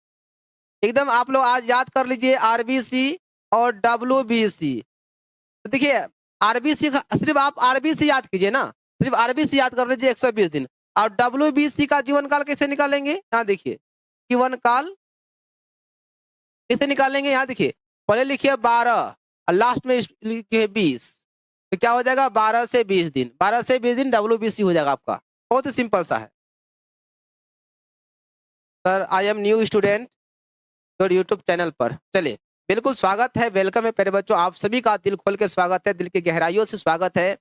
एकदम आप लोग आज याद कर लीजिए आरबीसी और डब्ल्यूबीसी। तो देखिए आरबीसी सिर्फ आप आरबीसी याद कीजिए ना, सिर्फ आरबीसी याद कर लीजिए 120 दिन। और डब्ल्यूबीसी का जीवन काल कैसे निकालेंगे, यहाँ देखिए, जीवन काल कैसे निकालेंगे, यहाँ देखिए, पहले लिखिए 12 और लास्ट में लिखिए 20। तो क्या हो जाएगा, 12 से 20 दिन, 12 से 20 दिन डब्ल्यूबीसी हो जाएगा आपका। बहुत ही सिंपल सा है। Sir I am new student और यूट्यूब चैनल पर, चलिए बिल्कुल स्वागत है, वेलकम है प्यारे बच्चों, आप सभी का दिल खोल के स्वागत है, दिल की गहराइयों से स्वागत है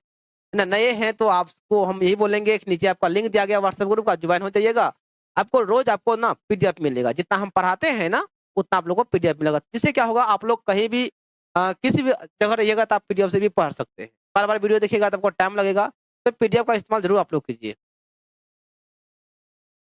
ना। नए हैं तो आपको हम यही बोलेंगे कि नीचे आपका लिंक दिया गया व्हाट्सएप ग्रुप का, ज्वाइन हो जाइएगा। आपको रोज आपको ना पीडीएफ मिलेगा, जितना हम पढ़ाते हैं ना उतना आप लोगों को पीडीएफ मिलेगा। जिससे क्या होगा, आप लोग कहीं भी किसी भी जगह रहिएगा तो आप पीडीएफ से भी पढ़ सकते हैं। बार बार वीडियो देखिएगा तो आपको टाइम लगेगा, तो पीडीएफ का इस्तेमाल जरूर आप लोग कीजिए।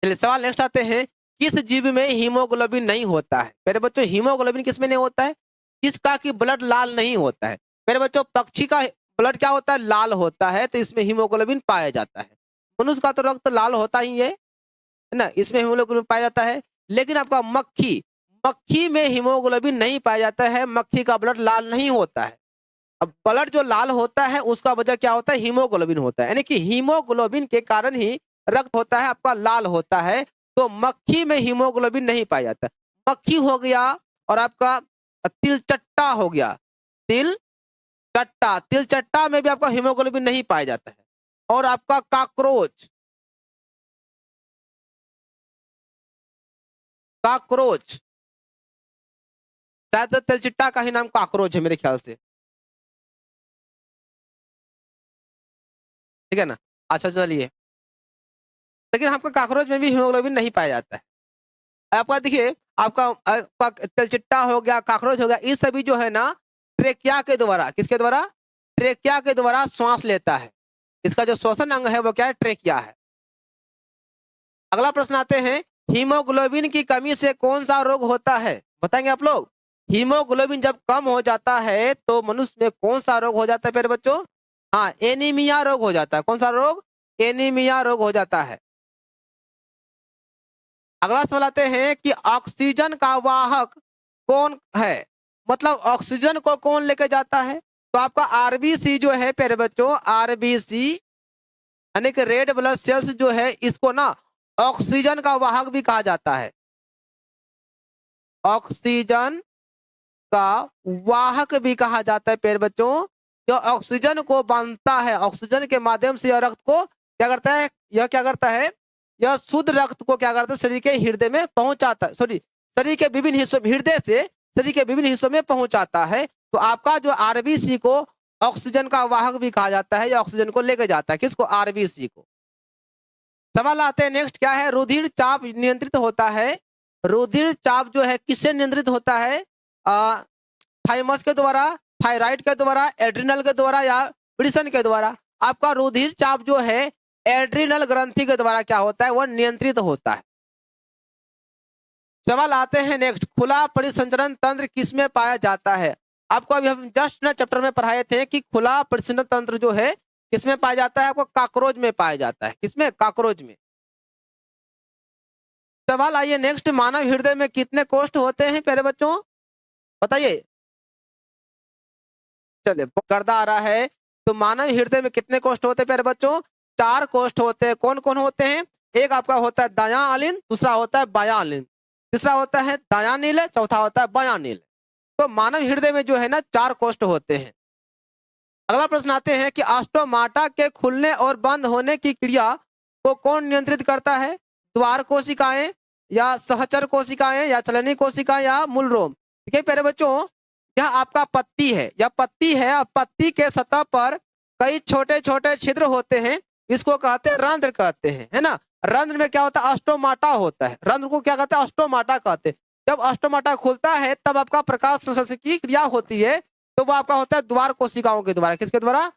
चलिए सवाल नेक्स्ट आते हैं, किस जीव में हीमोग्लोबिन नहीं होता है। मेरे बच्चों, हीमोग्लोबिन किसमें नहीं होता है, किसका की ब्लड लाल नहीं होता है। मेरे बच्चों, पक्षी का ब्लड क्या होता है, लाल होता है, तो इसमें हीमोग्लोबिन पाया जाता है। मनुष्य का तो रक्त लाल होता ही है ना, इसमें हीमोग्लोबिन पाया जाता है। लेकिन आपका मक्खी, मक्खी में हीमोग्लोबिन नहीं पाया जाता है, मक्खी का ब्लड लाल नहीं होता है। अब ब्लड जो लाल होता है उसका वजह क्या होता है, हीमोग्लोबिन होता है, यानी कि हीमोग्लोबिन के कारण ही रक्त होता है आपका लाल होता है। तो मक्खी में हीमोग्लोबिन नहीं पाया जाता। मक्खी हो गया, और आपका तिलचट्टा हो गया, तिल चट्टा, तिलचट्टा में भी आपका हीमोग्लोबिन नहीं पाया जाता है। और आपका काकरोच, काकरोच, शायद तिलचट्टा का ही नाम काकरोच है मेरे ख्याल से, ठीक है ना। अच्छा चलिए, लेकिन आपका काकरोच में भी हीमोग्लोबिन नहीं पाया जाता है। आपका देखिए, आपका तिलचिट्टा हो गया, काकरोच हो गया, ये सभी जो है ना ट्रेकिया के द्वारा, किसके द्वारा, ट्रेकिया के द्वारा श्वास लेता है। इसका जो श्वसन अंग है वो क्या है, ट्रेकिया है। अगला प्रश्न आते हैं, हीमोग्लोबिन की कमी से कौन सा रोग होता है, बताएंगे आप लोग। हीमोग्लोबिन जब कम हो जाता है तो मनुष्य में कौन सा रोग हो जाता है प्यारे बच्चों? हाँ, एनीमिया रोग हो जाता है। कौन सा रोग? एनीमिया रोग हो जाता है। अगला सवाल आते हैं कि ऑक्सीजन का वाहक कौन है? मतलब ऑक्सीजन को कौन लेके जाता है? तो आपका आरबीसी जो है प्यारे बच्चों, आरबीसी यानी कि रेड ब्लड सेल्स जो है, इसको ना ऑक्सीजन का वाहक भी कहा जाता है। ऑक्सीजन का वाहक भी कहा जाता है प्यारे बच्चों। जो ऑक्सीजन को बांधता है, ऑक्सीजन के माध्यम से यह रक्त को क्या करता है? यह क्या करता है? यह शुद्ध रक्त को क्या करता है? शरीर के हृदय में पहुंचाता है, सॉरी, शरीर के विभिन्न हिस्सों, हृदय से शरीर के विभिन्न हिस्सों में पहुंचाता है। तो आपका जो आरबीसी को ऑक्सीजन का वाहक भी कहा जाता है, या ऑक्सीजन को लेकर जाता है। किसको? आरबीसी को। सवाल आते हैं नेक्स्ट, क्या है? रुधिर चाप नियंत्रित होता है। रुधिर चाप जो है किससे नियंत्रित होता है? थाइमस के द्वारा, थायराइड के द्वारा, एड्रिनल के द्वारा, या विल्सन के द्वारा? आपका रुधिर चाप जो है एड्रिनल ग्रंथि के द्वारा क्या होता है? वह नियंत्रित होता है। सवाल आते हैं नेक्स्ट, खुला परिसंचरण तंत्र किसमें पाया जाता है? आपको अभी हम जस्ट ना चैप्टर में पढ़ाए थे कि खुला परिसंचरण तंत्र जो है किसमें पाया जाता है? आपको कॉकरोच में पाया जाता है। किसमें? कॉकरोच में। सवाल आइए नेक्स्ट, मानव हृदय में कितने कोष्ठ होते हैं प्यारे बच्चों? बताइए। चलिए, गर्दा आ रहा है। तो मानव हृदय में कितने कोष्ठ होते हैं प्यारे बच्चों? 4 कोष्ठ होते हैं। कौन कौन होते हैं? एक आपका होता है दायां आलिन, दूसरा होता है बायां आलिन, तीसरा होता है दायां नील, चौथा होता है बायां नील। तो मानव हृदय में जो है ना 4 कोष्ठ होते हैं। अगला प्रश्न आते हैं कि ऑस्टोमाटा के खुलने और बंद होने की क्रिया को कौन नियंत्रित करता है? द्वार कोशिकाएं, या सहचर कोशिकाएं, या चलनी कोशिकाएं, या मूल रोम? ठीक है प्यारे बच्चों, यह आपका पत्ती है। यह पत्ती है, और पत्ती के सतह पर कई छोटे छोटे छिद्र होते हैं। इसको कहते हैं रंध्र कहते हैं, है ना। रंध्र में क्या होता है? ऑस्टोमाटा होता है। रंध्र को क्या कहते हैं? ऑस्टोमाटा कहते हैं। जब ऑस्टोमाटा खुलता है तब आपका प्रकाश संश्लेषण की क्रिया होती है। तो वो आपका होता है द्वार कोशिकाओं के द्वारा। किसके द्वारा?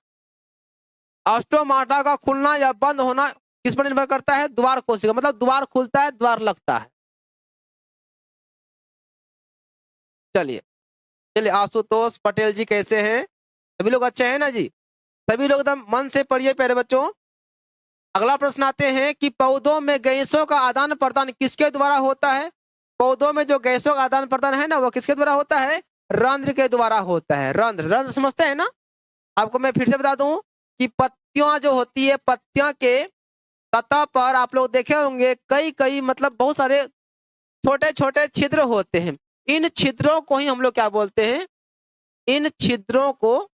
ऑस्टोमाटा का खुलना या बंद होना किस पर निर्भर करता है? द्वार कोशिका, मतलब द्वार खुलता है, द्वार लगता है। चलिए चलिए, आशुतोष पटेल जी कैसे हैं? सभी लोग अच्छे हैं ना जी? सभी लोग एकदम मन से पढ़िए प्यारे बच्चों। अगला प्रश्न आते हैं कि पौधों में गैसों का आदान प्रदान किसके द्वारा होता है? पौधों में जो गैसों का आदान प्रदान है ना, वो किसके द्वारा होता है? रंध्र के द्वारा होता है। रंध्र, रंध्र समझते हैं ना? आपको मैं फिर से बता दूं कि पत्तियां जो होती है, पत्तियां के सतह पर आप लोग देखे होंगे कई कई, मतलब बहुत सारे छोटे छोटे छिद्र होते हैं। इन छिद्रों को ही हम लोग क्या बोलते हैं? इन छिद्रों को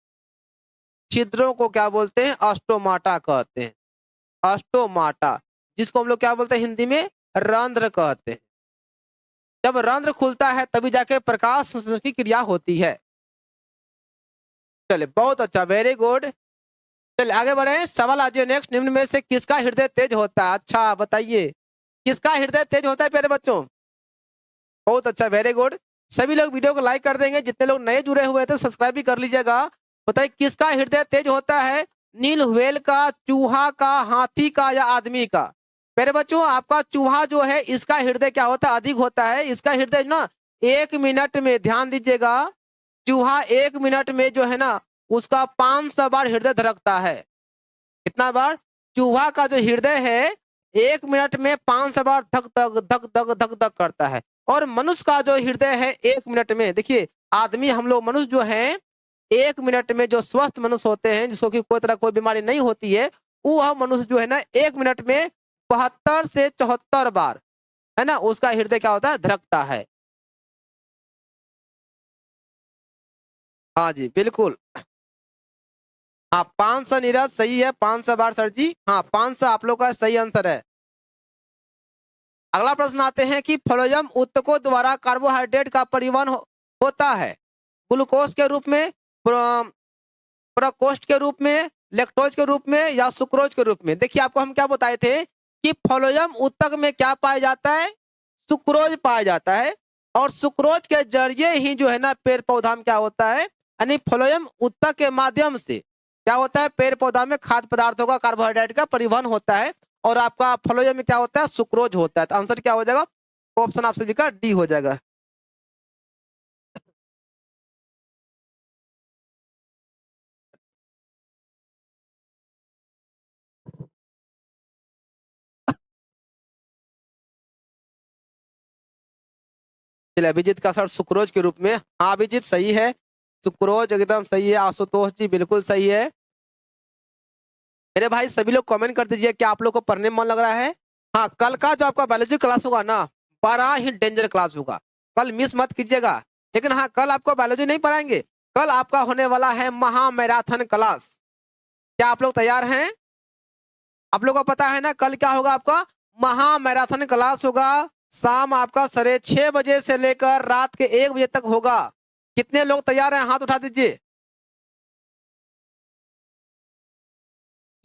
क्या बोलते हैं? ऑस्टोमाटा कहते हैं। ऑस्टोमाटा, जिसको हम लोग क्या बोलते हैं हिंदी में? रंध्र कहते हैं। जब रंध्र खुलता है तभी जाके प्रकाश संश्लेषण की क्रिया होती है। चलिए, बहुत अच्छा, वेरी गुड। चलिए आगे बढ़े। सवाल आज नेक्स्ट, निम्न में से किसका हृदय तेज होता है? अच्छा बताइए, किसका हृदय तेज होता है प्यारे बच्चों? बहुत अच्छा, वेरी गुड। सभी लोग वीडियो को लाइक कर देंगे। जितने लोग नए जुड़े हुए थे सब्सक्राइब भी कर लीजिएगा। बताइए किसका हृदय तेज होता है? नील व्हेल का, चूहा का, हाथी का, या आदमी का? मेरे बच्चों, आपका चूहा जो है इसका हृदय क्या होता है? अधिक होता है। इसका हृदय ना 1 मिनट में, ध्यान दीजिएगा, चूहा 1 मिनट में जो है ना उसका 500 बार हृदय धड़कता है। कितना बार? चूहा का जो हृदय है 1 मिनट में 500 बार धक धक धक धक धक धक करता है। और मनुष्य का जो हृदय है 1 मिनट में, देखिए आदमी, हम लोग मनुष्य जो है 1 मिनट में, जो स्वस्थ मनुष्य होते हैं जिसको कि कोई तरह कोई बीमारी नहीं होती है, वो मनुष्य जो है ना 1 मिनट में 72 से 74 बार, है ना, उसका हृदय क्या होता है? धड़कता है। हाँ जी बिल्कुल। हाँ, 500 नीरज सही है, 500 बार सर जी। हाँ, 500 आप लोग का सही आंसर है। अगला प्रश्न आते हैं कि फ्लोएम ऊतकों द्वारा कार्बोहाइड्रेट का परिवहन होता है ग्लूकोज के रूप में, प्रकोष्ठ के रूप में, लैक्टोज के रूप में, या सुक्रोज के रूप में? देखिए आपको हम क्या बताए थे कि फ्लोएम ऊतक में क्या पाया जाता है? सुक्रोज पाया जाता है। और सुक्रोज के जरिए ही जो है ना पेड़ पौधा में क्या होता है, यानी फ्लोएम ऊतक के माध्यम से क्या होता है? पेड़ पौधा में खाद्य पदार्थों का, कार्बोहाइड्रेट का परिवहन होता है। और आपका फ्लोएम में क्या होता है? सुक्रोज होता है। तो आंसर क्या हो जाएगा? ऑप्शन आप सभी का डी हो जाएगा। चलिए अभिजीत का सर सुक्रोज के रूप में, हाँ अभिजीत सही है, सुक्रोज एकदम सही है। आशुतोष जी बिल्कुल सही है। मेरे भाई सभी लोग कमेंट कर दीजिए क्या आप लोग को पढ़ने में मन लग रहा है। हाँ कल का जो आपका बायोलॉजी क्लास होगा ना, बड़ा ही डेंजर क्लास होगा, कल मिस मत कीजिएगा। लेकिन हाँ कल आपको बायोलॉजी नहीं पढ़ाएंगे, कल आपका होने वाला है महा मैराथन क्लास। क्या आप लोग तैयार हैं? आप लोग को पता है ना कल क्या होगा आपका महा मैराथन क्लास होगा। शाम आपका 6:30 से लेकर रात के 1 बजे तक होगा। कितने लोग तैयार हैं हाथ उठा दीजिए।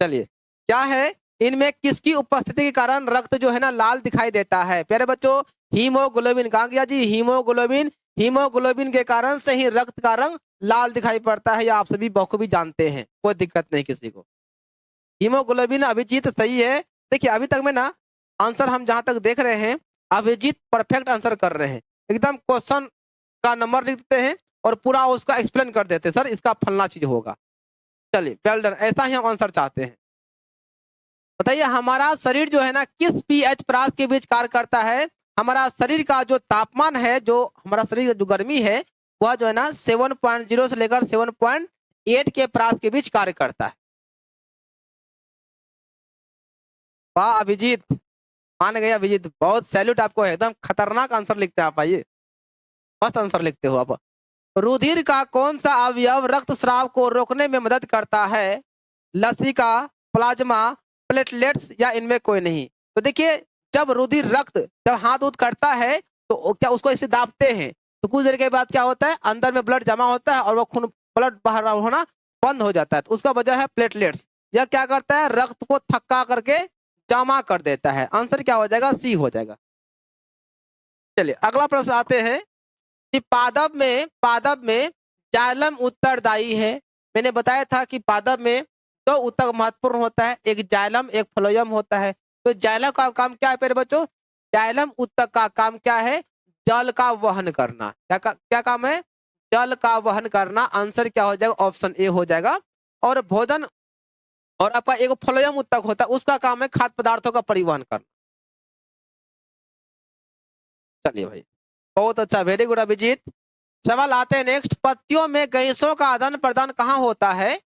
चलिए क्या है, इनमें किसकी उपस्थिति के कारण रक्त जो है ना लाल दिखाई देता है? प्यारे बच्चों हीमोग्लोबिन, कहा गया जी हीमोग्लोबिन। हीमोग्लोबिन के कारण से ही रक्त का रंग लाल दिखाई पड़ता है, या आप सभी बखूबी जानते हैं, कोई दिक्कत नहीं किसी को। हीमोग्लोबिन अभिजीत सही है। देखिए अभी तक में ना आंसर हम जहां तक देख रहे हैं अभिजीत परफेक्ट आंसर कर रहे हैं, एकदम क्वेश्चन का नंबर लिख देते हैं और पूरा उसका एक्सप्लेन कर देते हैं, सर इसका फलना चीज होगा। चलिए वेल डन, ऐसा ही हम आंसर चाहते हैं। बताइए हमारा शरीर जो है ना किस पीएच प्रास के बीच कार्य करता है? हमारा शरीर का जो तापमान है, जो हमारा शरीर का जो गर्मी है, वह जो है ना 7.0 से लेकर 7.8 के प्रास के बीच कार्य करता है। वाह अभिजीत, मान गए अभिजीत, बहुत सैल्यूट आपको है, एकदम खतरनाक आंसर लिखते हैं आप। आइए मस्त आंसर लिखते हो आप। रुधिर का कौन सा अवयव रक्त स्राव को रोकने में मदद करता है? लसिका, प्लाज्मा, प्लेटलेट्स या इनमें कोई नहीं? तो देखिए जब रुधिर रक्त जब हाथ उठ करता है तो क्या उसको इसे दाबते हैं, तो कुछ देर के बाद क्या होता है अंदर में ब्लड जमा होता है और वो खून ब्लड बाहर होना बंद हो जाता है, तो उसका वजह है प्लेटलेट्स। यह क्या करता है रक्त को थक्का करके जमा कर देता है। आंसर क्या हो जाएगा? सी हो जाएगा। चलिए अगला प्रश्न आते हैं कि पादप में जाइलम उत्तरदायी है। मैंने बताया था कि पादप में दो ऊतक महत्वपूर्ण होता है, एक जाइलम एक फ्लोएम होता है। तो जाइलम का काम क्या है प्यारे बच्चों? जाइलम ऊतक का काम क्या है? जल का वहन करना। क्या काम है? जल का वहन करना। आंसर क्या हो जाएगा? ऑप्शन ए हो जाएगा। और भोजन, और आपका एक फ्लोएम ऊतक होता है उसका काम है खाद्य पदार्थों का परिवहन करना। चलिए भाई बहुत अच्छा, वेरी गुड अभिजीत। सवाल आते हैं नेक्स्ट, पत्तियों में गैसों का आदान प्रदान कहाँ होता है?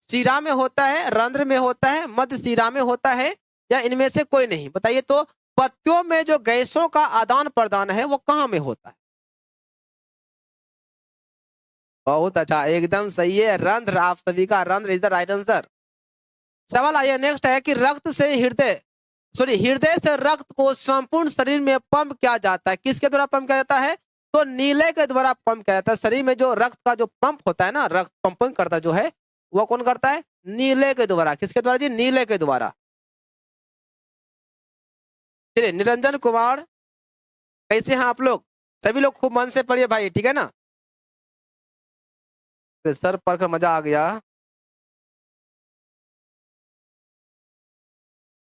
शिरा में होता है, रंध्र में होता है, मध्य शिरा में होता है, या इनमें से कोई नहीं? बताइए तो पत्तियों में जो गैसों का आदान प्रदान है वो कहाँ में होता है? बहुत अच्छा, एकदम सही है, रंध्र। आप सभी का रंध्र इज द राइट आंसर। सवाल आइए नेक्स्ट है कि हृदय से रक्त को संपूर्ण शरीर में पंप किया जाता है, किसके द्वारा पंप किया जाता है? तो नीले के द्वारा पंप किया जाता है। शरीर में जो रक्त का जो पंप होता है ना, रक्त पंपिंग करता जो है वो कौन करता है? नीले के द्वारा। किसके द्वारा जी? नीले के द्वारा। चलिए निरंजन कुमार, कैसे हैं आप लोग? सभी लोग खूब मन से पढ़िए भाई, ठीक है ना? तो सर पढ़कर मजा आ गया।